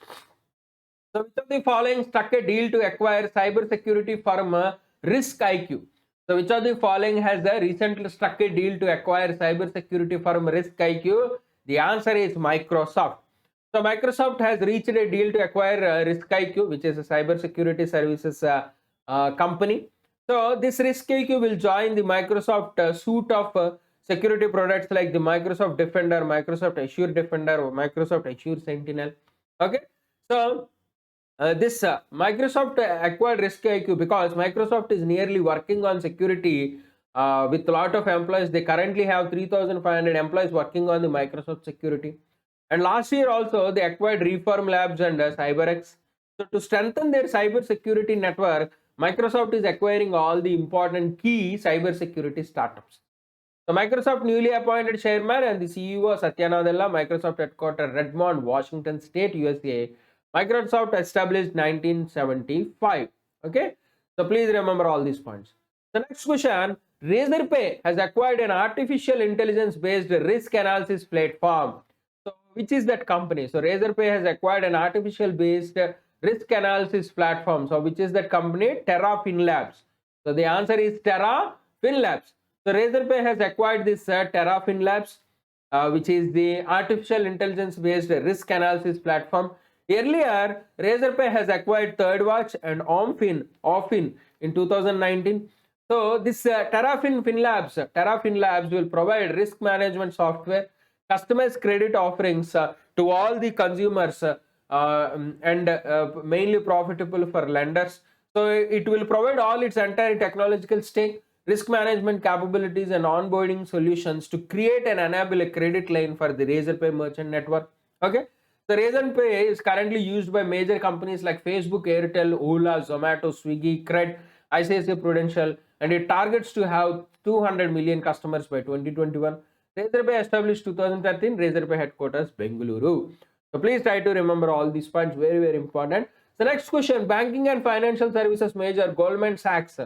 So which of the following struck a deal to acquire cybersecurity firm Risk IQ? So which of the following has recently struck a deal to acquire cybersecurity firm Risk IQ? The answer is Microsoft. So Microsoft has reached a deal to acquire Risk IQ, which is a cybersecurity services company. So this Risk IQ will join the Microsoft suite of security products like the Microsoft Defender, Microsoft Azure Defender, or Microsoft Azure Sentinel. Okay, so this Microsoft acquired Risk IQ because Microsoft is nearly working on security with a lot of employees. They currently have 3,500 employees working on the Microsoft security. And last year also they acquired Reform Labs and CyberX. So to strengthen their cyber security network, Microsoft is acquiring all the important key cyber security startups. So Microsoft newly appointed chairman and the CEO Satya Nadella, Microsoft headquarters Redmond, Washington State, USA. Microsoft established 1975. Okay, so please remember all these points. The next question, Razorpay has acquired an artificial intelligence based risk analysis platform. So which is that company? So Razorpay has acquired an artificial based risk analysis platform. So which is that company? TerraFin Labs. So the answer is TerraFin Labs. So Razorpay has acquired this TerraFin Labs, which is the artificial intelligence based risk analysis platform. Earlier, Razorpay has acquired ThirdWatch and Offin in 2019. So this TerraFin Labs will provide risk management software, customized credit offerings to all the consumers and mainly profitable for lenders. So it will provide all its entire technological stack, risk management capabilities and onboarding solutions to create and enable a credit line for the Razorpay merchant network. Okay. The Razorpay is currently used by major companies like Facebook, Airtel, Ola, Zomato, Swiggy, Cred, ICICI Prudential, and it targets to have 200 million customers by 2021. Razorpay established 2013, Razorpay headquarters Bengaluru. So please try to remember all these points, very important. The next question, banking and financial services major Goldman Sachs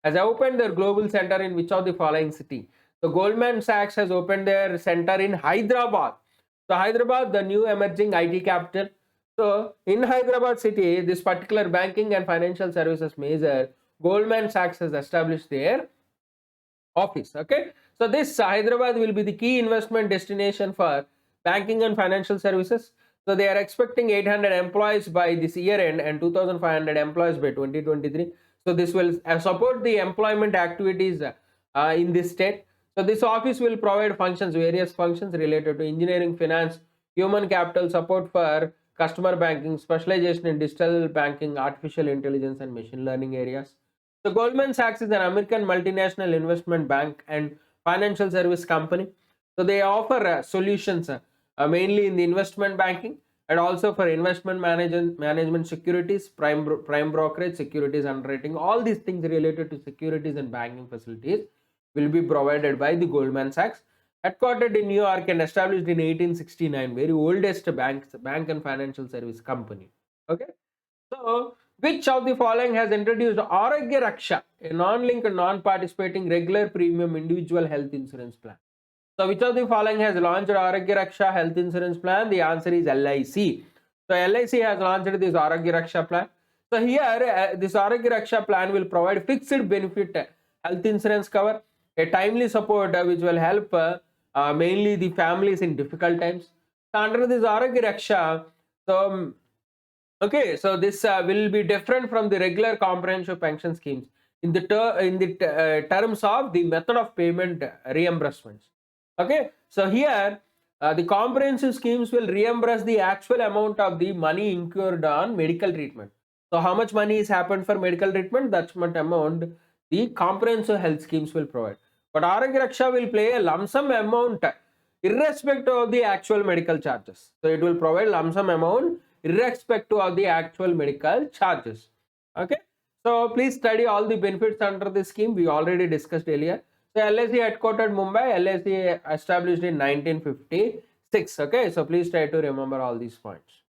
has opened their global center in which of the following city? So Goldman Sachs has opened their center in Hyderabad. So Hyderabad, the new emerging IT capital. So in Hyderabad city, this particular banking and financial services major, Goldman Sachs has established their office. Okay. So this Hyderabad will be the key investment destination for banking and financial services. So they are expecting 800 employees by this year end and 2,500 employees by 2023. So this will support the employment activities in this state. So this office will provide various functions related to engineering, finance, human capital, support for customer banking, specialization in digital banking, artificial intelligence and machine learning areas. So Goldman Sachs is an American multinational investment bank and financial service company. So they offer solutions mainly in the investment banking and also for investment management securities, prime brokerage, securities underwriting, all these things related to securities and banking facilities will be provided by the Goldman Sachs, headquartered in New York and established in 1869, very oldest bank and financial service company. Okay, so which of the following has introduced Arogya Raksha, a non-linked, non-participating regular premium individual health insurance plan? So which of the following has launched Arogya Raksha health insurance plan? The answer is LIC. So LIC has launched this Arogya Raksha plan. So here this Arogya Raksha plan will provide fixed benefit health insurance cover, a timely support which will help mainly the families in difficult times. So under this Arogya Raksha, so okay, so this will be different from the regular comprehensive pension schemes in the terms of the method of payment reimbursements. Okay, so here the comprehensive schemes will reimburse the actual amount of the money incurred on medical treatment. So how much money is happened for medical treatment, that's much amount the comprehensive health schemes will provide. But Arogya Raksha will pay a lump sum amount irrespective of the actual medical charges. So it will provide lump sum amount irrespective of the actual medical charges. Okay, so please study all the benefits under this scheme. We already discussed earlier. So LIC headquartered Mumbai, LIC established in 1956. Okay, so please try to remember all these points.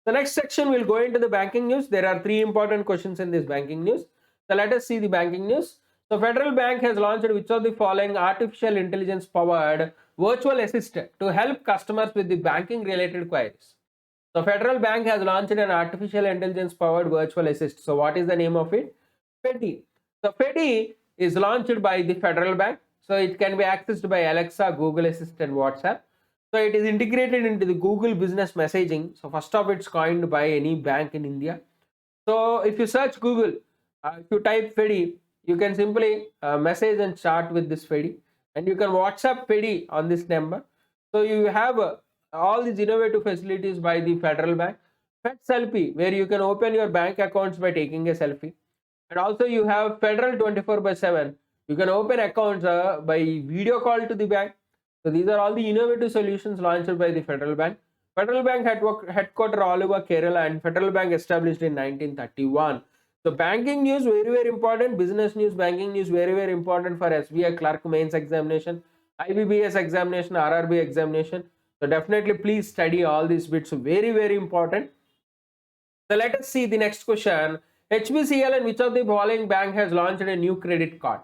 The next section will go into the banking news. There are 3 important questions in this banking news. So let us see the banking news. So Federal Bank has launched which of the following artificial intelligence powered virtual assistant to help customers with the banking related queries. So Federal Bank has launched an artificial intelligence powered virtual assist. So what is the name of it? FEDI. So FEDI is launched by the Federal Bank. So it can be accessed by Alexa, Google Assistant, WhatsApp. So it is integrated into the Google business messaging. So first of its coined by any bank in India. So if you search Google, if you type FEDI, you can simply message and chat with this FEDI, and you can WhatsApp FEDI on this number. So you have all these innovative facilities by the Federal Bank. Fed Selfie, where you can open your bank accounts by taking a selfie. And also you have Federal 24/7. You can open accounts by video call to the bank. So these are all the innovative solutions launched by the Federal Bank. Federal Bank headquarter all over Kerala, and Federal Bank established in 1931. So banking news very important, business news, banking news very important for SBI Clerk mains examination, IBPS examination, RRB examination. So definitely please study all these bits, very important. So let us see the next question. HBCL and which of the following bank has launched a new credit card?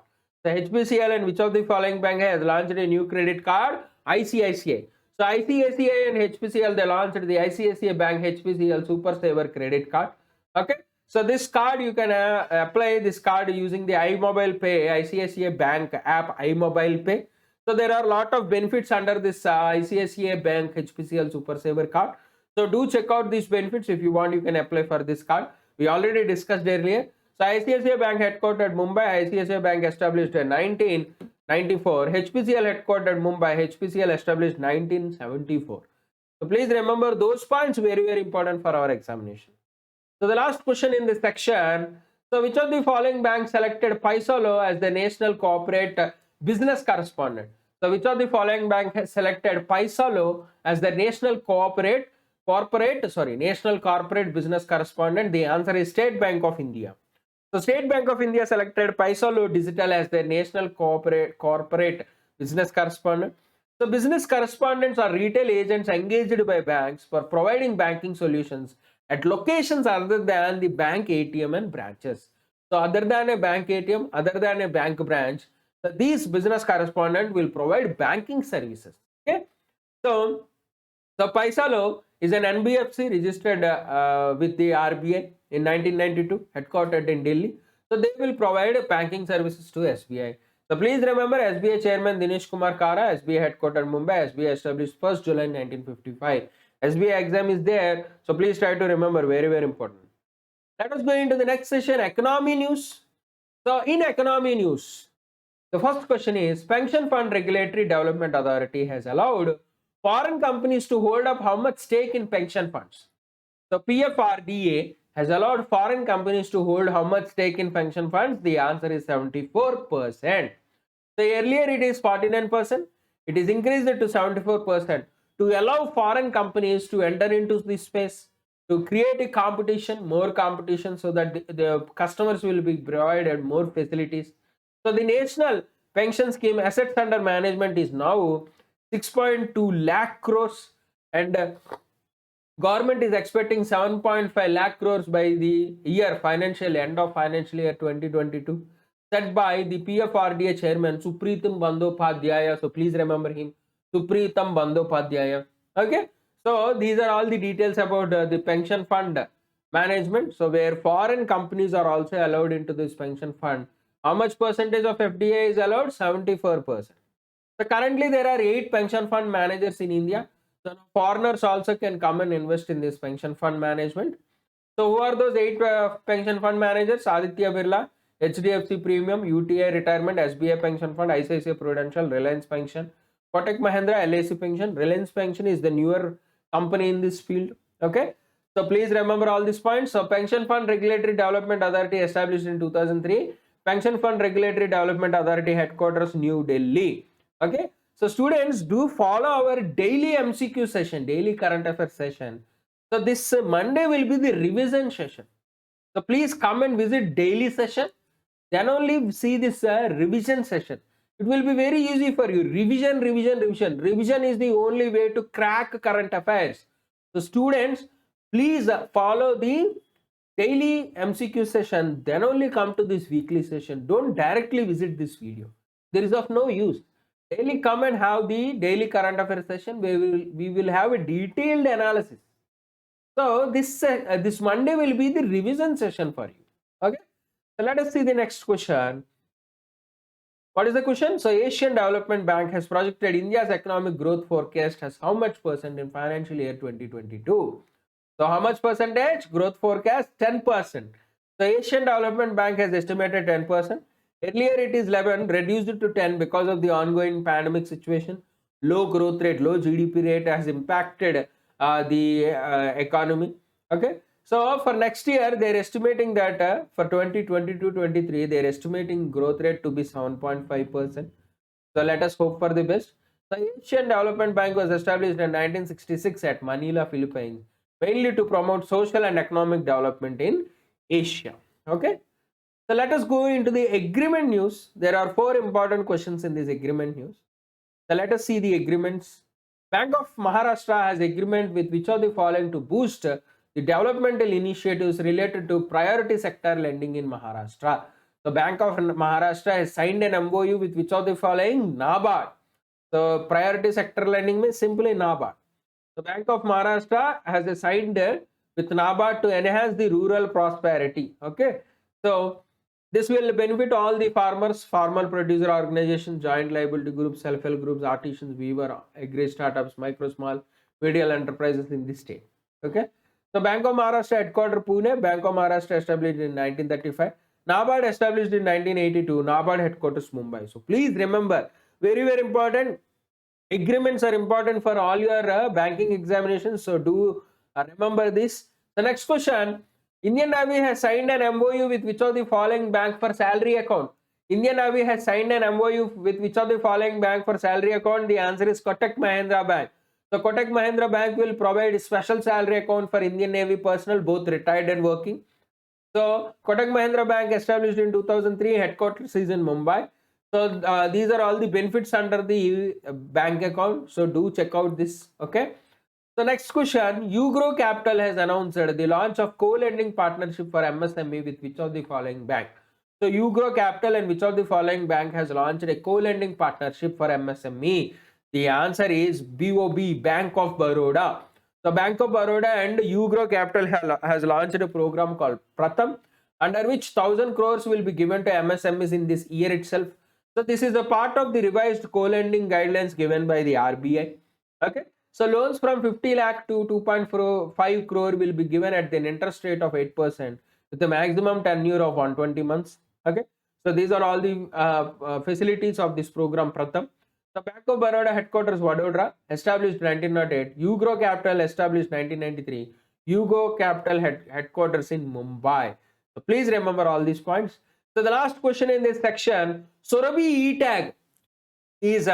So HBCL and which of the following bank has launched a new credit card? ICICI. So ICICI and HBCL, they launched the ICICI Bank HBCL Super Saver credit card. Okay. So this card you can apply this card using the iMobile Pay, ICICI Bank app iMobile Pay. So there are a lot of benefits under this ICICI Bank HBCL Super Saver card. So do check out these benefits. If you want, you can apply for this card. We already discussed earlier. So ICICI Bank headquartered at Mumbai, ICICI Bank established in 1994. HBCL headquartered at Mumbai, HBCL established 1974. So please remember those points, very important for our examination. So the last question in this section. So which of the following banks selected Paisalo as the national corporate business correspondent? So which of the following bank has selected Paisalo as the national national corporate business correspondent? The answer is State Bank of India. So State Bank of India selected Paisalo Digital as their national corporate business correspondent. So business correspondents are retail agents engaged by banks for providing banking solutions at locations other than the bank ATM and branches. So other than a bank ATM, other than a bank branch, so these business correspondents will provide banking services. Okay. So Paisalo is an NBFC registered with the RBI in 1992, headquartered in Delhi. So they will provide banking services to SBI. So please remember SBI Chairman Dinesh Kumar Kara, SBI headquartered Mumbai, SBI established 1st July 1955. SBI exam is there, so please try to remember, very important. Let us go into the next session, economy news. So in economy news, the first question is, Pension Fund Regulatory Development Authority has allowed foreign companies to hold up how much stake in pension funds? So PFRDA has allowed foreign companies to hold how much stake in pension funds? The answer is 74%. So earlier it is 49%. It is increased to 74% to allow foreign companies to enter into this space, to create a competition, more competition, so that the customers will be provided more facilities. So the National Pension Scheme assets under management is now 6.2 lakh crores, and government is expecting 7.5 lakh crores by the end of financial year 2022, set by the PFRDA chairman Supritam Bandyopadhyaya. So please remember him, Supritam Bandyopadhyaya. Okay, so these are all the details about the pension fund management. So where foreign companies are also allowed into this pension fund. How much percentage of FDI is allowed? 74%. So currently there are 8 pension fund managers in India. So foreigners also can come and invest in this pension fund management. So who are those 8 pension fund managers? Aditya Birla, HDFC Premium, UTI Retirement, SBI Pension Fund, ICICI Prudential, Reliance Pension, Kotak Mahindra, LIC Pension. Reliance Pension is the newer company in this field. Okay. So please remember all these points. So Pension Fund Regulatory Development Authority established in 2003. Pension Fund Regulatory Development Authority headquarters New Delhi. Okay. So students, do follow our daily MCQ session, daily current affairs session. So this Monday will be the revision session. So please come and visit daily session. Then only see this revision session. It will be very easy for you. Revision. Revision is the only way to crack current affairs. So students, please follow the daily MCQ session, then only come to this weekly session. Don't directly visit this video. There is of no use. Daily come and have the daily current affairs session. We will have a detailed analysis. So this Monday will be the revision session for you. Okay. So let us see the next question. What is the question? So Asian Development Bank has projected India's economic growth forecast as how much percent in financial year 2022? So how much percentage? Growth forecast 10%. So Asian Development Bank has estimated 10%. Earlier it is 11, reduced to 10 because of the ongoing pandemic situation. Low growth rate, low GDP rate has impacted the economy. Okay. So for next year, they are estimating that for 2022-23, they are estimating growth rate to be 7.5%. So let us hope for the best. The Asian Development Bank was established in 1966 at Manila, Philippines, mainly to promote social and economic development in Asia. Okay. So let us go into the agreement news. There are 4 important questions in this agreement news. So let us see the agreements. Bank of Maharashtra has agreement with which of the following to boost the developmental initiatives related to priority sector lending in Maharashtra. The Bank of Maharashtra has signed an MOU with which of the following? NABARD. So priority sector lending means simply NABARD. The Bank of Maharashtra has signed with NABARD to enhance the rural prosperity. Okay. So this will benefit all the farmers, farmer producer organizations, joint liability groups, self-help groups, artisans, weaver, agri startups, micro, small, medium enterprises in the state. Okay. So Bank of Maharashtra headquarters Pune, Bank of Maharashtra established in 1935, NABARD established in 1982, NABARD headquarters Mumbai. So please remember, very very important, agreements are important for all your banking examinations. So do remember this. The next question. Indian Navy has signed an MOU with which of the following bank for salary account? Indian Navy has signed an MOU with which of the following bank for salary account? The answer is Kotak Mahindra Bank. So Kotak Mahindra Bank will provide a special salary account for Indian Navy personnel, both retired and working. So Kotak Mahindra Bank established in 2003, headquarters is in Mumbai. So these are all the benefits under the bank account. So do check out this. Okay. So next question, Ugrow Capital has announced the launch of co-lending partnership for MSME with which of the following bank? So Ugrow Capital and which of the following bank has launched a co-lending partnership for MSME? The answer is BOB, Bank of Baroda. So Bank of Baroda and Ugrow Capital has launched a program called Pratham, under which 1,000 crores will be given to MSMEs in this year itself. So this is a part of the revised co-lending guidelines given by the RBI. Okay. So loans from 50 lakh to 2.5 crore will be given at an interest rate of 8% with a maximum tenure of 120 months. Okay. So these are all the facilities of this program Pratham. The Bank of Baroda headquarters Vadodara, established 1908. Ugrow Capital established 1993. Ugrow Capital headquarters in Mumbai. So please remember all these points. So the last question in this section, Surabhi E-tag is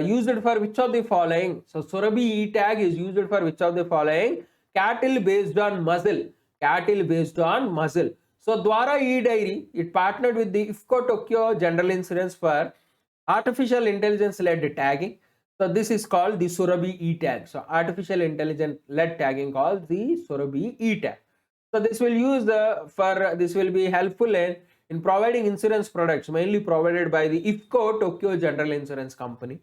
used for which of the following? So Surabhi E-tag is used for which of the following? Cattle based on muzzle. Cattle based on muzzle. So Dwara E-diary, it partnered with the IFCO Tokyo General Insurance for artificial intelligence led tagging. So this is called the Surabhi E-tag. So artificial intelligence led tagging called the Surabhi E-tag. So this will use this will be helpful in providing insurance products mainly provided by the IFCO Tokyo General Insurance Company.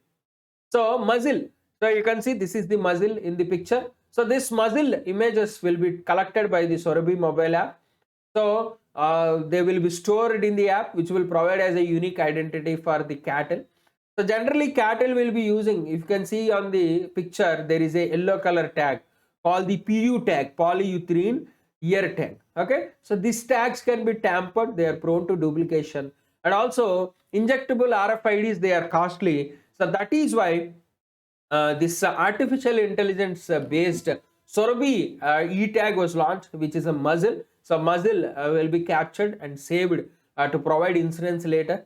So muzzle. So you can see this is the muzzle in the picture. So this muzzle images will be collected by the Surabhi mobile app. So they will be stored in the app, which will provide as a unique identity for the cattle. So generally cattle will be using, if you can see on the picture, there is a yellow color tag called the PU tag, polyurethane ear tag. Okay. So these tags can be tampered, they are prone to duplication, and also injectable RFIDs, they are costly. So that is why this artificial intelligence based Surabhi E-tag was launched, which is a muzzle. So muzzle will be captured and saved to provide insurance later.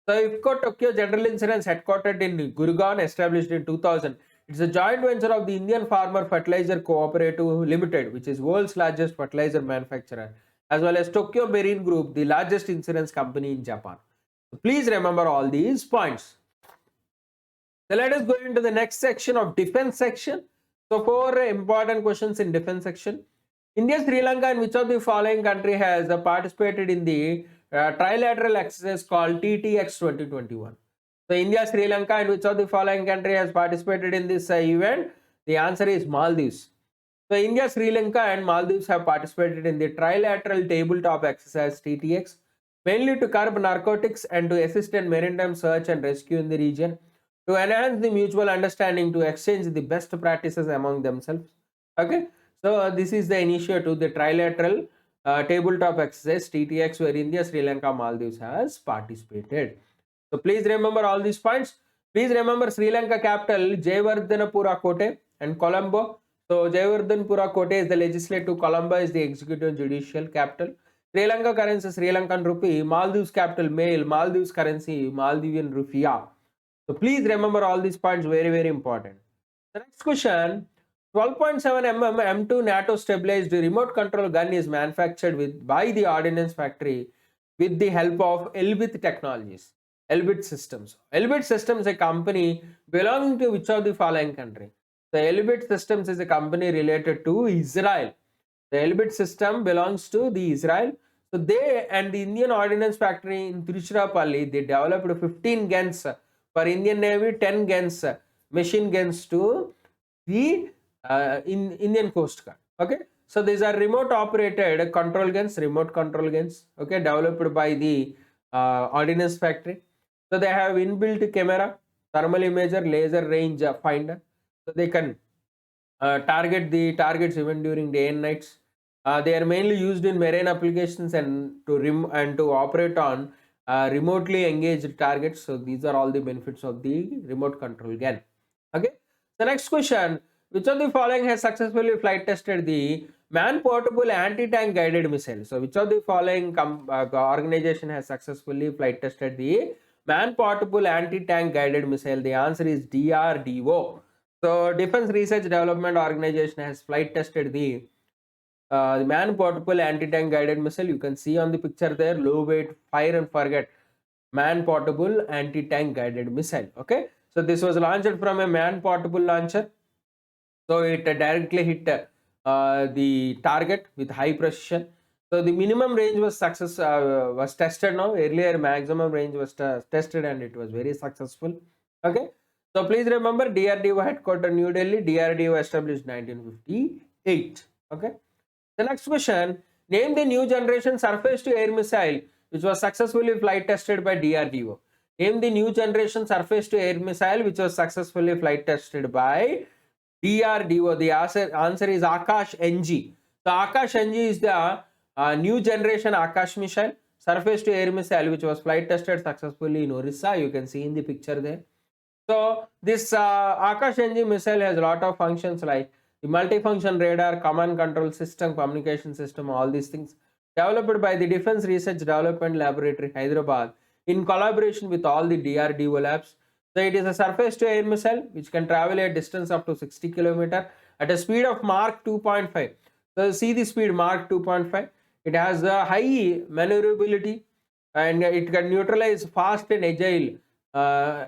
So IFCO Tokyo General Insurance, headquartered in Gurgaon, established in 2000. It's a joint venture of the Indian Farmer Fertilizer Cooperative Limited, which is world's largest fertilizer manufacturer, as well as Tokyo Marine Group, the largest insurance company in Japan. So please remember all these points. So let us go into the next section of defense section. So 4 important questions in defense section. India, Sri Lanka, and which of the following country has participated in the trilateral exercise called TTX 2021? So, India, Sri Lanka, and which of the following country has participated in this event? The answer is Maldives. So, India, Sri Lanka, and Maldives have participated in the trilateral tabletop exercise TTX, mainly to curb narcotics and to assist in maritime search and rescue in the region, to enhance the mutual understanding, to exchange the best practices among themselves. Okay, so this is the initiative, the trilateral tabletop exercise TTX, where India, Sri Lanka, Maldives has participated. So please remember all these points. Please remember Sri Lanka capital Jayawardhanapura Kotte and Colombo. So Jayawardhanapura Kotte is the legislative, Colombo is the executive judicial capital. Sri Lanka currency Sri Lankan rupee, Maldives capital Mail, Maldives currency Maldivian rupiah. So please remember all these points, very important. The next question, 12.7 mm M2 NATO stabilized remote control gun is manufactured by the ordnance factory with the help of Elbit Technologies. Elbit Systems. Elbit Systems is a company belonging to which of the following country? The Elbit Systems is a company related to Israel. The Elbit System belongs to the Israel. So they and the Indian Ordnance Factory in Tiruchirappalli, they developed 15 guns for Indian Navy, 10 guns, machine guns to the Indian Coast Guard. Okay, so these are remote operated control guns, remote control guns. Okay, developed by the Ordnance Factory. So they have inbuilt camera, thermal imager, laser range finder. So they can target the targets even during day and nights. They are mainly used in marine applications and to operate on remotely engaged targets. So these are all the benefits of the remote control gun. Okay. The next question: which of the following has successfully flight tested the man-portable anti-tank guided missile? So which of the following organization has successfully flight tested the man-portable anti-tank guided missile? The answer is DRDO. So Defense Research Development Organization has flight tested the man-portable anti-tank guided missile. You can see on the picture there, low weight, fire and forget, man-portable anti-tank guided missile. Okay, so this was launched from a man-portable launcher. So it directly hit the target with high precision. So the minimum range was was tested now. Earlier maximum range was tested and it was very successful. Okay. So please remember DRDO headquarters New Delhi, DRDO established 1958. Okay. The next question, name the new generation surface to air missile which was successfully flight tested by DRDO. Name the new generation surface to air missile which was successfully flight tested by DRDO. The answer is Akash NG. So Akash NG is the new generation Akash missile, surface to air missile which was flight tested successfully in Orissa. You can see in the picture there. So this Akash NG missile has a lot of functions like the multifunction radar, command control system, communication system, all these things developed by the Defense Research Development Laboratory, Hyderabad, in collaboration with all the DRDO labs. So it is a surface to air missile which can travel a distance up to 60 km at a speed of Mach 2.5. So see the speed Mach 2.5. It has a high maneuverability and it can neutralize fast and agile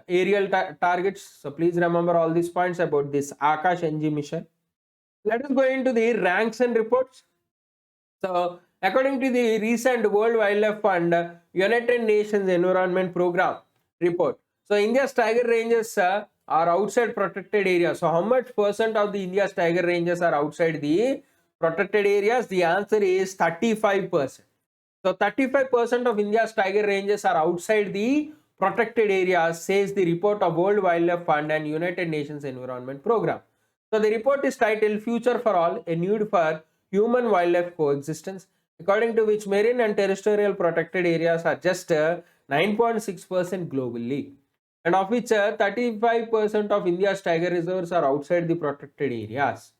aerial targets. So please remember all these points about this Akash NG mission. Let us go into the ranks and reports. So according to the recent World Wildlife Fund United Nations Environment Program report, so India's tiger ranges are outside protected areas. So how much percent of the India's tiger ranges are outside the protected areas? The answer is 35%. So 35% of India's tiger ranges are outside the protected areas, says the report of World Wildlife Fund and United Nations Environment Program. So the report is titled Future for All, a Need for Human-Wildlife Coexistence, according to which marine and terrestrial protected areas are just 9.6% globally, and of which 35% of India's tiger reserves are outside the protected areas.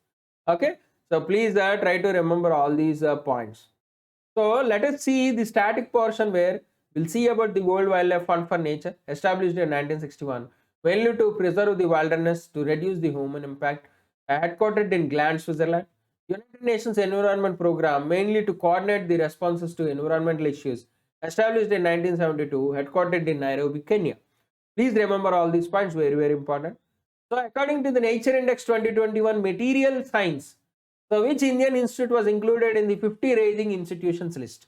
Okay, so please try to remember all these points. So let us see the static portion where we'll see about the World Wildlife Fund for Nature, established in 1961, mainly to preserve the wilderness, to reduce the human impact, headquartered in Gland, Switzerland. United Nations Environment Program, mainly to coordinate the responses to environmental issues, established in 1972, headquartered in Nairobi, Kenya. Please remember all these points, very important. So according to the Nature Index 2021 Material Science, So which Indian institute was included in the 50 rising institutions list?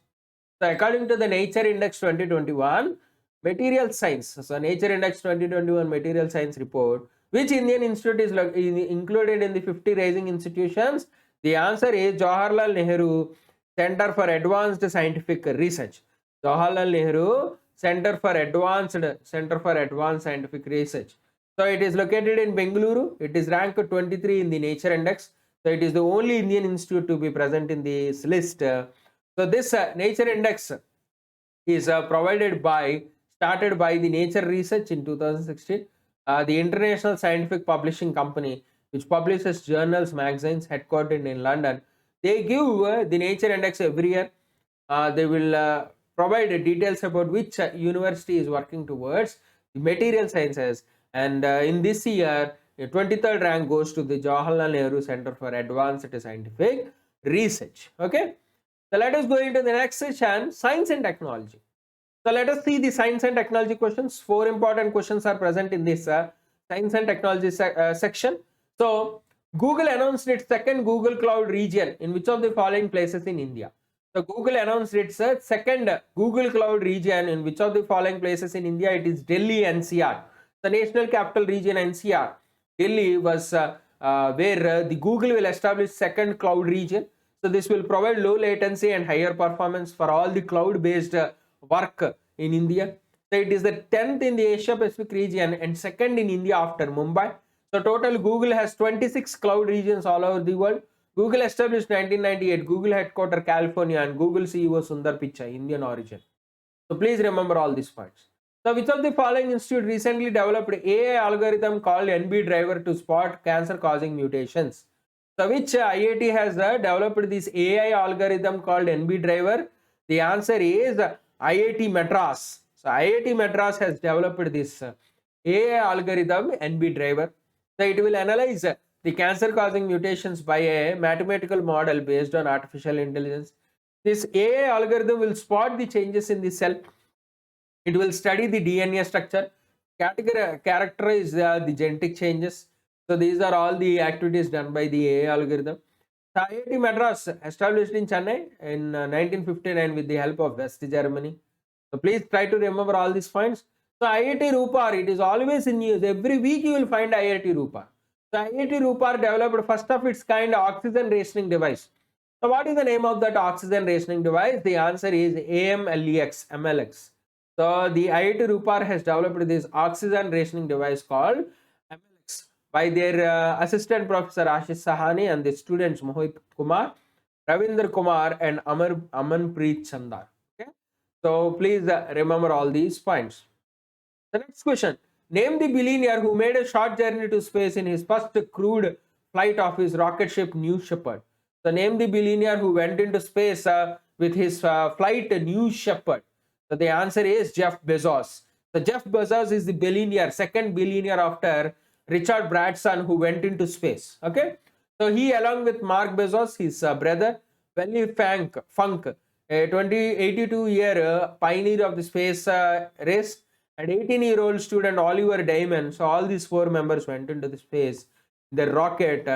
So according to the Nature Index 2021, material science. So Nature Index 2021 material science report, which Indian institute is included in the 50 rising institutions? The answer is Jawaharlal Nehru Center for Advanced Scientific Research. Jawaharlal Nehru Center for Advanced Scientific Research. So it is located in Bengaluru. It is ranked 23 in the Nature Index. So it is the only Indian institute to be present in this list. So this Nature Index is started by the Nature Research in 2016, the international scientific publishing company which publishes journals, magazines, headquartered in London. They give the Nature Index every year. They will provide details about which university is working towards the material sciences, and in this year, the 23rd rank goes to the Jawaharlal Nehru Center for Advanced Scientific Research. Okay, so let us go into the next session, science and technology. So let us see the science and technology questions. 4 important questions are present in this science and technology section. So Google announced its second Google Cloud region in which of the following places in India? So Google announced its second Google Cloud region in which of the following places in India? It is Delhi NCR. The National Capital Region NCR. Delhi was where the Google will establish second cloud region. So this will provide low latency and higher performance for all the cloud-based work in India. So it is the 10th in the Asia Pacific region and second in India after Mumbai. So total Google has 26 cloud regions all over the world. Google established 1998, Google headquarter California, and Google CEO Sundar Pichai, Indian origin. So please remember all these points. So which of the following institute recently developed AI algorithm called NB driver to spot cancer causing mutations? So which IIT has developed this AI algorithm called NB driver? The answer is IIT Madras. So IIT Madras has developed this AI algorithm NB driver. So it will analyze the cancer causing mutations by a mathematical model based on artificial intelligence. This AI algorithm will spot the changes in the cell. It will study the DNA structure, characterize the genetic changes. So these are all the activities done by the AI algorithm. So IIT Madras established in Chennai in 1959 with the help of West Germany. So please try to remember all these points. So IIT Rupar, it is always in news. Every week you will find IIT Rupar. So IIT Rupar developed first of its kind oxygen rationing device. So what is the name of that oxygen rationing device? The answer is MLX. So the IIT Rupar has developed this oxygen rationing device called MLX by their assistant professor Ashish Sahani and the students Mohit Kumar, Ravinder Kumar and Amanpreet Chandar. Okay, so please remember all these points. The next question: name the billionaire who made a short journey to space in his first crewed flight of his rocket ship New Shepard. So name the billionaire who went into space with his flight New Shepard. So the answer is Jeff Bezos. So Jeff Bezos is the billionaire, second billionaire after Richard Branson, who went into space. Okay, so he, along with Mark Bezos, his brother, Welly Funk, a 82-year pioneer of the space race, and 18-year-old student Oliver Damon. So all these 4 members went into the space, the rocket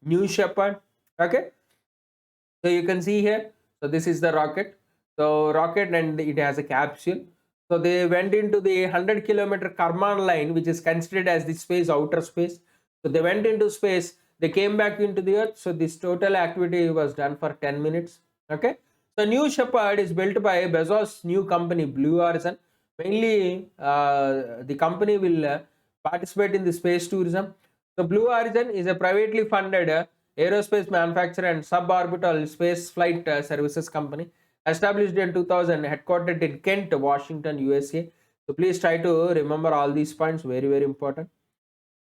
New Shepard. Okay, so you can see here. So this is the rocket. So rocket, and it has a capsule. So they went into the 100-kilometer Karman line, which is considered as the space, outer space. So they went into space, they came back into the earth. So this total activity was done for 10 minutes. Okay, so New Shepard is built by Bezos' new company Blue Origin. Mainly the company will participate in the space tourism. So Blue Origin is a privately funded aerospace manufacturer and suborbital space flight services company, established in 2000, headquartered in Kent, Washington, USA. So please try to remember all these points, very, very important.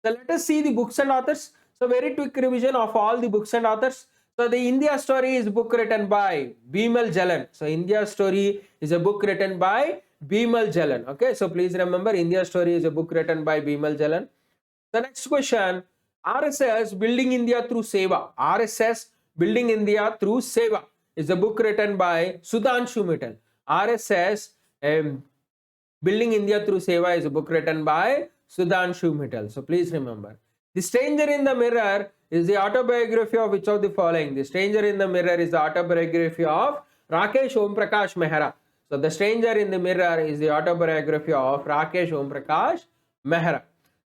So let us see the books and authors. So very quick revision of all the books and authors. So the India Story is a book written by Bimal Jalan. So India Story is a book written by Bimal Jalan. Okay, so please remember, India Story is a book written by Bimal Jalan. The next question: RSS Building India Through Seva. RSS Building India Through Seva is a book written by Sudhanshu Mittal. RSS Building India Through Seva is a book written by Sudhanshu Mittal. So please remember. The Stranger in the Mirror is the autobiography of which of the following? The Stranger in the Mirror is the autobiography of Rakesh Om Prakash Mehra. So the Stranger in the Mirror is the autobiography of Rakesh Om Prakash Mehra.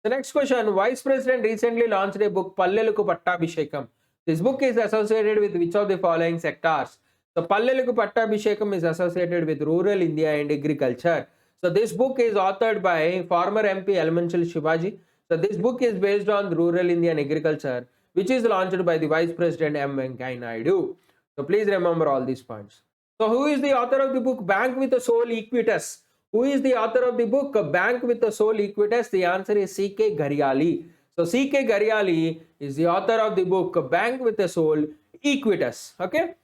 The next question, Vice President recently launched a book, Palleluku Pattabhishekam. This book is associated with which of the following sectors? So Palleluku Pattabhishekam is associated with rural India and agriculture. So this book is authored by former MP Elemental Shivaji. So this book is based on rural India and agriculture, which is launched by the Vice President M. Venkaiah Naidu. So please remember all these points. So who is the author of the book Bank with a Sole Equitas? Who is the author of the book Bank with a Sole Equitas? The answer is C.K. Ghariali. So C.K. Ghariali is the author of the book Bank with a Sole Equitas. Okay.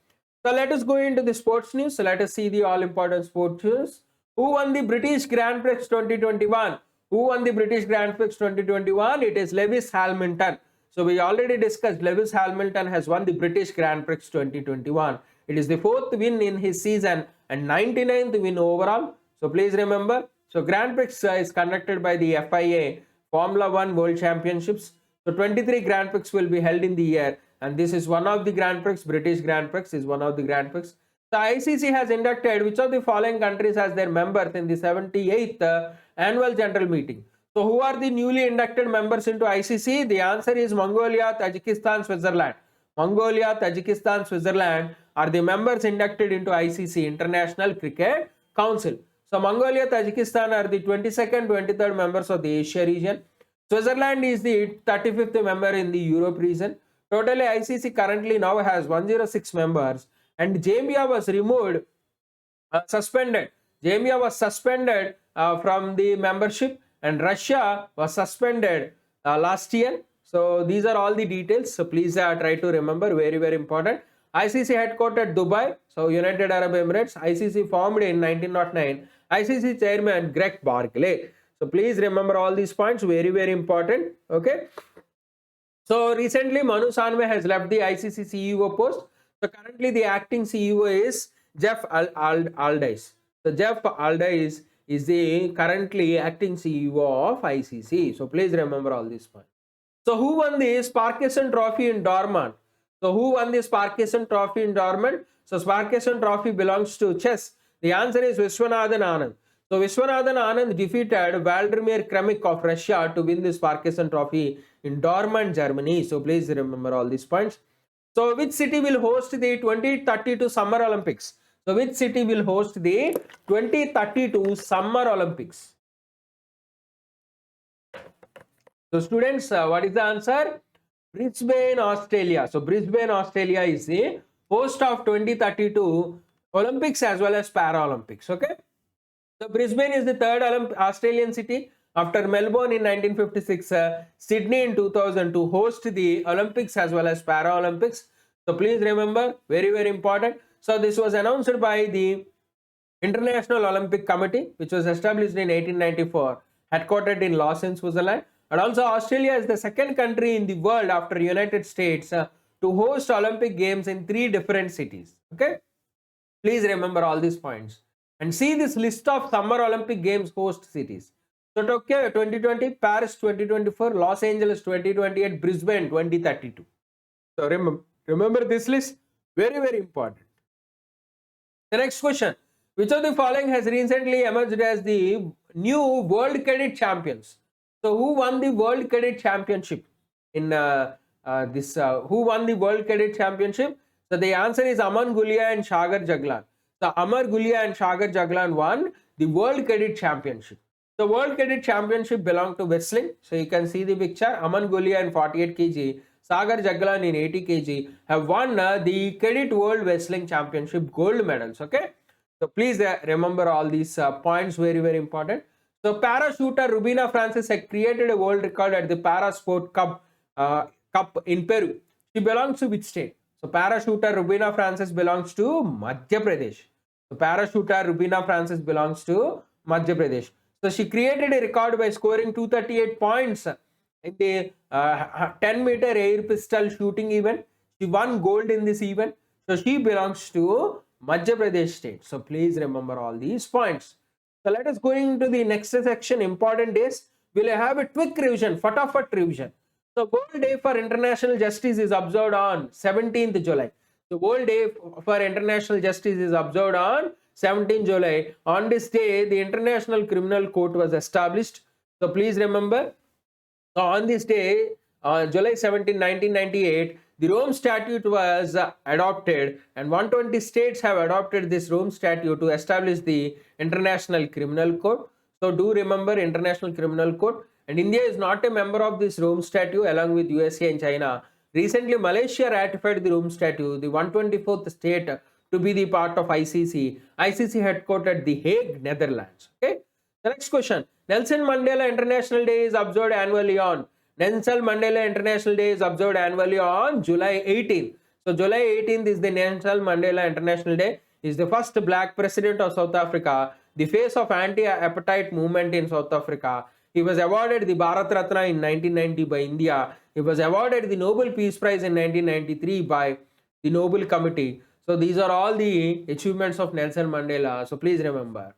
So let us go into the sports news. So let us see the all important sports news. Who won the British Grand Prix 2021? Who won the British Grand Prix 2021? It is Lewis Hamilton. So we already discussed Lewis Hamilton has won the British Grand Prix 2021. It is the 4th win in his season and 99th win overall. So please remember. So Grand Prix is conducted by the FIA Formula 1 World Championships. So 23 Grand Prix will be held in the year, and this is one of the Grand Prix. British Grand Prix is one of the Grand Prix. The ICC has inducted which of the following countries as their members in the 78th annual general meeting? So who are the newly inducted members into ICC? The answer is Mongolia, Tajikistan, Switzerland. Mongolia, Tajikistan, Switzerland are the members inducted into ICC, International Cricket Council. So Mongolia, Tajikistan are the 22nd, 23rd members of the Asia region. Switzerland is the 35th member in the Europe region. Totally ICC currently now has 106 members. And Zambia was removed, suspended. Zambia was suspended from the membership, and Russia was suspended last year. So these are all the details. So please try to remember, very, very important. ICC headquartered Dubai, so United Arab Emirates. ICC formed in 1909. ICC chairman Greg Barclay. So please remember all these points, very, very important. Okay. So recently Manu Sanve has left the ICC CEO post. So currently the acting CEO is Jeff Aldice. So Jeff Aldice is the currently acting CEO of ICC. So please remember all these points. So who won the Sparkisson Trophy in Dortmund? So who won the Sparkisson Trophy in Dortmund? So Sparkisson Trophy belongs to chess. The answer is Viswanathan Anand. So Viswanathan Anand defeated Vladimir Kramnik of Russia to win the Sparkisson Trophy in Dortmund, Germany. So please remember all these points. So which city will host the 2032 Summer Olympics? So which city will host the 2032 Summer Olympics? So students, what is the answer? Brisbane, Australia. So Brisbane, Australia is the host of 2032 Olympics as well as Paralympics. Okay. So Brisbane is the third Australian city after Melbourne in 1956, Sydney in 2000 to host the Olympics as well as Paralympics. So please remember, very, very important. So this was announced by the International Olympic Committee, which was established in 1894, headquartered in Lausanne, Switzerland. And also Australia is the second country in the world after United States to host Olympic Games in 3 different cities. Okay. Please remember all these points. And see this list of Summer Olympic Games host cities. So Tokyo 2020, Paris 2024, Los Angeles 2028, Brisbane 2032. So remember this list, very, very important. The next question, which of the following has recently emerged as the new World Cadet Champions? So who won the World Cadet Championship in who won the World Cadet Championship? So the answer is Aman Gulia and Sagar Jaglan. So Amar Gulia and Sagar Jaglan won the World Cadet Championship. The World Cadet Championship belonged to wrestling. So you can see the picture. Aman Gulia in 48 kg, Sagar Jaglan in 80 kg have won the Cadet World Wrestling Championship gold medals. Okay. So please remember all these points, very, very important. So parachuter Rubina Francis had created a world record at the Parasport Cup in Peru. She belongs to which state? So parachuter Rubina Francis belongs to Madhya Pradesh. So parachuter Rubina Francis belongs to Madhya Pradesh. So she created a record by scoring 238 points in the 10-meter air pistol shooting event. She won gold in this event. So she belongs to Madhya Pradesh state. So please remember all these points. So let us go into the next section, important days. We'll have a quick revision, fatafat revision. So World Day for International Justice is observed on 17th July. The World Day for International Justice is observed on 17th July. On this day, the International Criminal Court was established. So please remember, on this day, July 17, 1998, the Rome Statute was adopted, and 120 states have adopted this Rome Statute to establish the International Criminal Court. So do remember International Criminal Court. And India is not a member of this Rome Statute along with USA and China. Recently, Malaysia ratified the Rome Statute, the 124th state to be the part of ICC. ICC headquartered at The Hague, Netherlands. Okay. The next question. Nelson Mandela International Day is observed annually on. Nelson Mandela International Day is observed annually on July 18th. So July 18th is the Nelson Mandela International Day. He is the first black president of South Africa, the face of anti-apartheid movement in South Africa. He was awarded the Bharat Ratna in 1990 by India. He was awarded the Nobel Peace Prize in 1993 by the Nobel Committee. So these are all the achievements of Nelson Mandela. So please remember.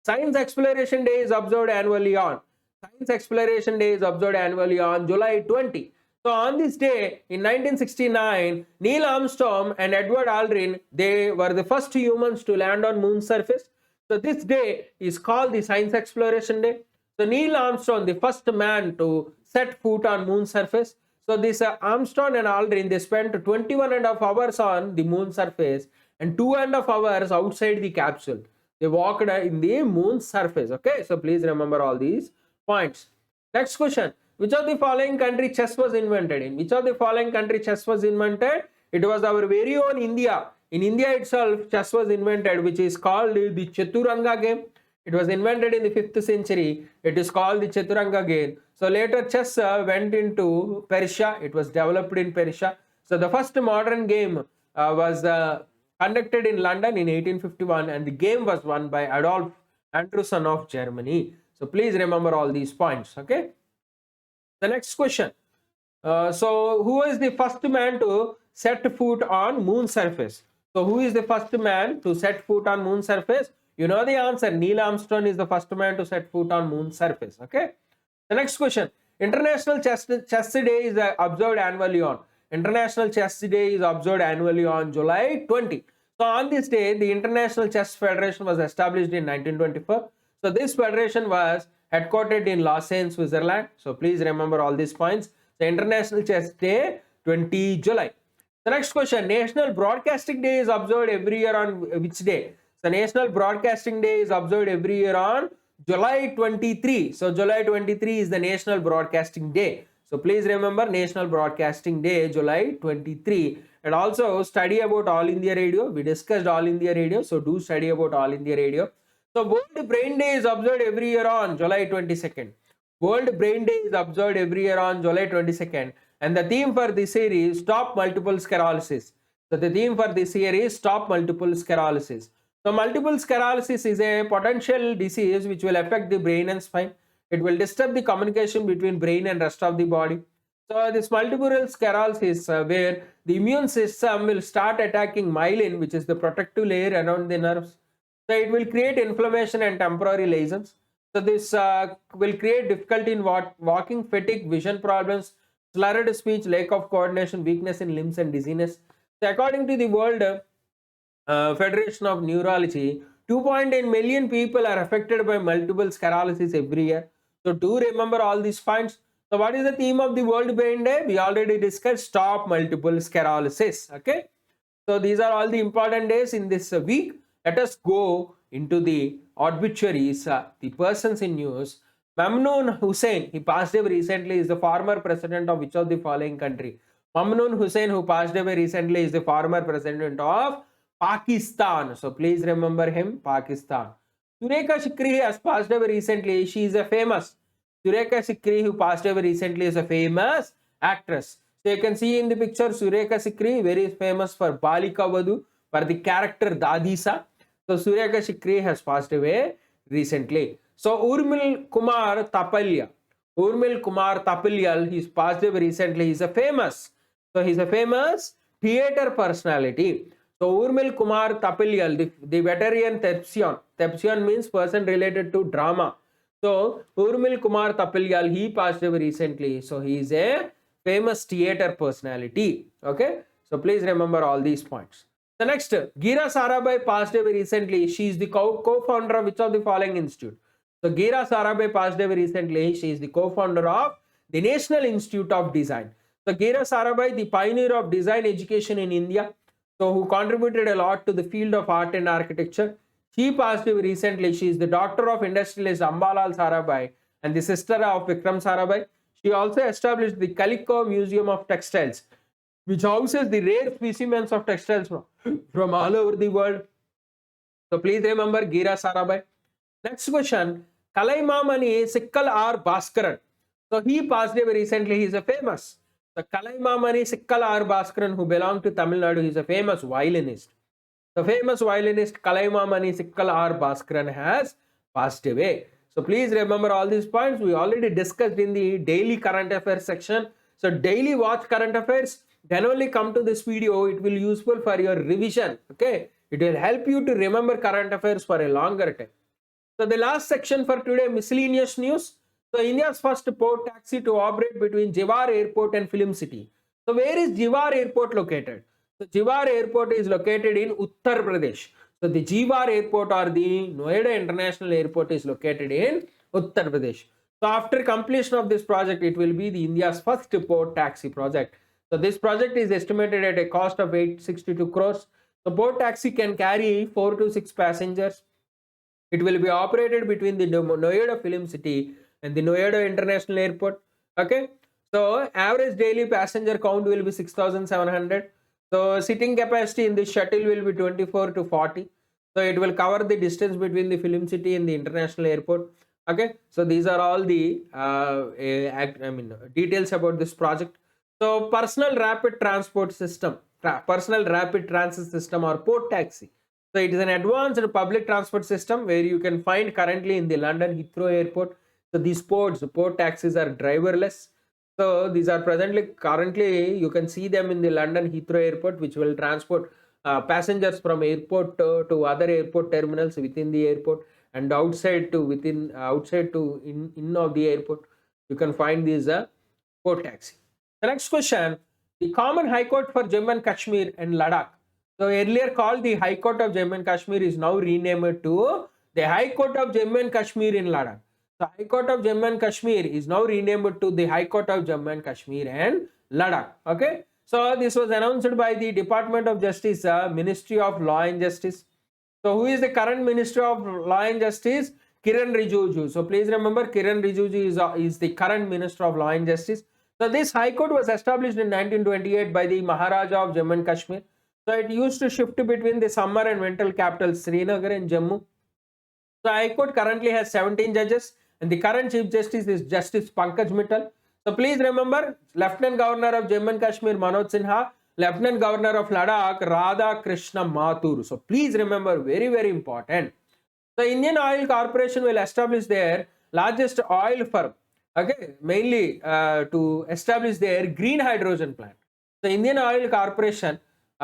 Science Exploration Day is observed annually on. Science Exploration Day is observed annually on July 20. So on this day in 1969, Neil Armstrong and Edward Aldrin, they were the first humans to land on moon's surface. So this day is called the Science Exploration Day. So Neil Armstrong, the first man to set foot on moon's surface. So this Armstrong and Aldrin, they spent 21.5 hours on the moon's surface and 2.5 hours outside the capsule. They walked in the moon's surface. Okay, so please remember all these points. Next question. Which of the following country chess was invented in? Which of the following country chess was invented? It was our very own India. In India itself, chess was invented, which is called the Chaturanga game. It was invented in the 5th century. It is called the Chaturanga game. So later chess went into Persia. It was developed in Persia. So the first modern game was conducted in London in 1851, and the game was won by Adolf Andrusson of Germany. So please remember all these points. Okay. The next question. So who is the first man to set foot on moon surface? So who is the first man to set foot on moon surface? You know the answer. Neil Armstrong is the first man to set foot on moon surface. Okay. The next question. International Chess Day is observed annually on. International Chess Day is observed annually on July 20. So on this day, the International Chess Federation was established in 1924. So this federation was headquartered in Lausanne, Switzerland. So please remember all these points. The International Chess Day, 20 July. The next question. National Broadcasting Day is observed every year on which day? So National Broadcasting Day is observed every year on July 23. So July 23 is the National Broadcasting Day. So please remember National Broadcasting Day, July 23. And also study about All India Radio. We discussed All India Radio. So do study about All India Radio. So World Brain Day is observed every year on July 22nd. World Brain Day is observed every year on July 22nd. And the theme for this year is Stop Multiple Sclerosis. So the theme for this year is Stop Multiple Sclerosis. So multiple sclerosis is a potential disease which will affect the brain and spine. It will disturb the communication between brain and rest of the body. So this multiple sclerosis where the immune system will start attacking myelin, which is the protective layer around the nerves. So it will create inflammation and temporary lesions. So this will create difficulty in walking, fatigue, vision problems, slurred speech, lack of coordination, weakness in limbs and dizziness. So according to the World Federation of Neurology, 2.8 million people are affected by multiple sclerosis every year. So do remember all these points. So what is the theme of the World Brain Day? We already discussed Stop Multiple Sclerosis. Okay. So these are all the important days in this week. Let us go into the obituaries, the persons in news. Mamnoon Hussain, he passed away recently, is the former president of which of the following country? Mamnoon Hussain, who passed away recently, is the former president of Pakistan. So please remember him, Pakistan. Surekha Sikri has passed away recently. She is a famous. Surekha Sikri, who passed away recently, is a famous actress. So you can see in the picture Surekha Sikri, very famous for Balika Vadu, for the character Dadisa. So Surekha Sikri has passed away recently. So Urmil Kumar Tapalia. Urmil Kumar Tapalia, he's passed away recently. He's a famous. So he's a famous theatre personality. So Urmil Kumar Tapalia, the veteran Tepsion. Tepsion means person related to drama. So Urmil Kumar Tapalia, he passed away recently. So he is a famous theater personality. Okay, so please remember all these points. The next, Gira Sarabhai passed away recently. She is the co-founder of which of the following institute? So Gira Sarabhai passed away recently. She is the co-founder of the National Institute of Design. So Gira Sarabhai, the pioneer of design education in India, so who contributed a lot to the field of art and architecture. She passed away recently. She is the daughter of industrialist Ambalal Sarabhai and the sister of Vikram Sarabhai. She also established the Calico Museum of Textiles, which houses the rare specimens of textiles from all over the world. So please remember Gira Sarabhai. Next question, Kalaimamani Sikkal R. Bhaskaran. So he passed away recently. He is a famous. So Kalaimamani Sikkal R. Bhaskaran, who belonged to Tamil Nadu, he is a famous violinist. The famous violinist Kalaimamani Sikkal R. Bhaskaran has passed away. So please remember all these points. We already discussed in the daily current affairs section. So daily watch current affairs. Then only come to this video. It will be useful for your revision. Okay. It will help you to remember current affairs for a longer time. So the last section for today, miscellaneous news. So India's first port taxi to operate between Jewar Airport and Film City. So where is Jewar Airport located? So Jewar Airport is located in Uttar Pradesh. So the Jewar Airport or the Noida International Airport is located in Uttar Pradesh. So after completion of this project, it will be the India's first port taxi project. So this project is estimated at a cost of 862 crores. The port taxi can carry 4 to 6 passengers. It will be operated between the Noida Film City and the Noida International Airport. Okay. So average daily passenger count will be 6,700. So sitting capacity in this shuttle will be 24 to 40. So it will cover the distance between the Film City and the International Airport. Okay. So these are all the details about this project. So personal rapid transport system, personal rapid transit system or port taxi. So it is an advanced public transport system where you can find currently in the London Heathrow Airport. So these port taxis are driverless. So these are currently you can see them in the London Heathrow Airport, which will transport passengers from airport to other airport terminals within the airport and outside to in of the airport. You can find these port taxi. The next question, the Common High Court for Jammu and Kashmir and Ladakh. So earlier called the High Court of Jammu and Kashmir is now renamed to the High Court of Jammu and Kashmir in Ladakh. The High Court of Jammu and Kashmir is now renamed to the High Court of Jammu and Kashmir and Ladakh. Okay. So this was announced by the Department of Justice, Ministry of Law and Justice. So who is the current Minister of Law and Justice? Kiran Rijiju. So please remember Kiran Rijiju is the current Minister of Law and Justice. So this High Court was established in 1928 by the Maharaja of Jammu and Kashmir. So it used to shift between the summer and winter capitals Srinagar and Jammu. So High Court currently has 17 judges and the current Chief Justice is Justice Pankaj Mittal. So please remember Lieutenant Governor of Jammu and Kashmir Manoj Sinha, Lieutenant Governor of Ladakh Radha Krishna Mathur. So please remember, very very important. The Indian Oil Corporation will establish their largest oil firm, okay, mainly to establish their green hydrogen plant. The Indian Oil Corporation,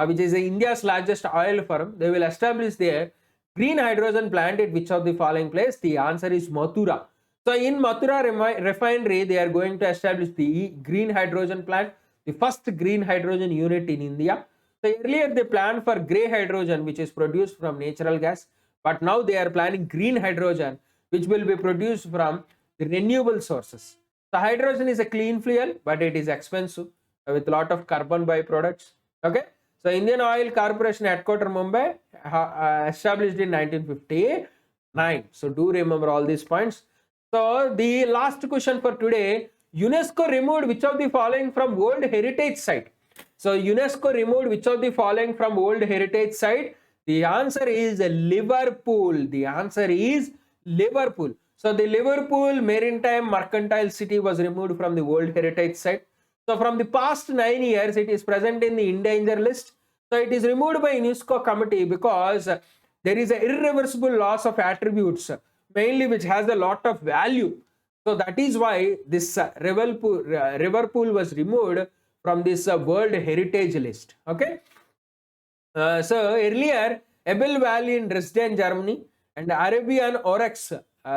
which is India's largest oil firm, they will establish their green hydrogen plant at which of the following place? The answer is Mathura. So in Mathura refinery, they are going to establish the green hydrogen plant, the first green hydrogen unit in India. So earlier they planned for grey hydrogen, which is produced from natural gas, but now they are planning green hydrogen, which will be produced from the renewable sources. So hydrogen is a clean fuel, but it is expensive with a lot of carbon byproducts. Okay. So Indian Oil Corporation headquarters Mumbai, established in 1959. So do remember all these points. So the last question for today, UNESCO removed which of the following from World Heritage Site? So UNESCO removed which of the following from World Heritage Site? The answer is Liverpool. The answer is Liverpool. So the Liverpool Maritime Mercantile City was removed from the World Heritage Site. So from the past 9 years, it is present in the endangered list. So it is removed by UNESCO committee because there is an irreversible loss of attributes, mainly which has a lot of value. So that is why this Liverpool was removed from this World Heritage list. Okay. So earlier, Ebel Valley in Dresden, Germany and Arabian Oryx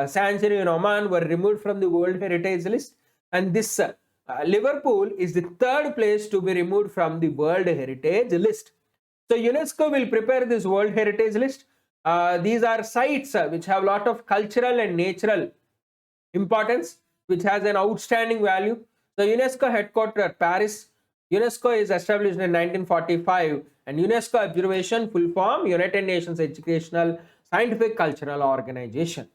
Sanctuary in Oman were removed from the World Heritage list, and this Liverpool is the third place to be removed from the World Heritage List. So UNESCO will prepare this World Heritage List. These are sites which have a lot of cultural and natural importance, which has an outstanding value. The UNESCO headquarters at Paris. UNESCO is established in 1945, and UNESCO Observation, full form United Nations Educational, Scientific, Cultural Organization.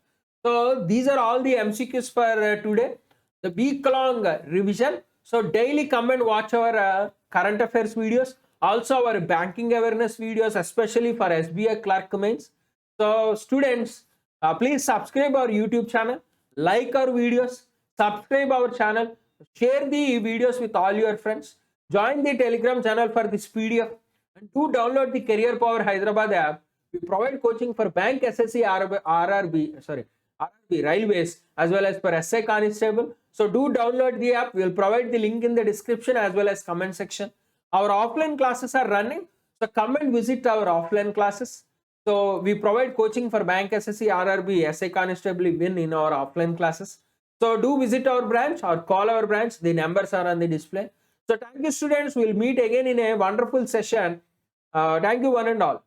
So these are all the MCQs for today. The week-long revision. So daily come and watch our current affairs videos. Also our banking awareness videos, especially for SBI Clerk mains. So students, please subscribe our YouTube channel, like our videos, subscribe our channel, share the videos with all your friends, join the Telegram channel for this PDF, and do download the Career Power Hyderabad app. We provide coaching for bank, SSC, RRB, railways, as well as for SA Constable. So do download the app. We will provide the link in the description as well as comment section. Our offline classes are running, so come and visit our offline classes. So we provide coaching for bank, SSC, RRB, SA Constable even in our offline classes. So do visit our branch or call our branch. The numbers are on the display. So thank you, students. We'll meet again in a wonderful session. Thank you one and all.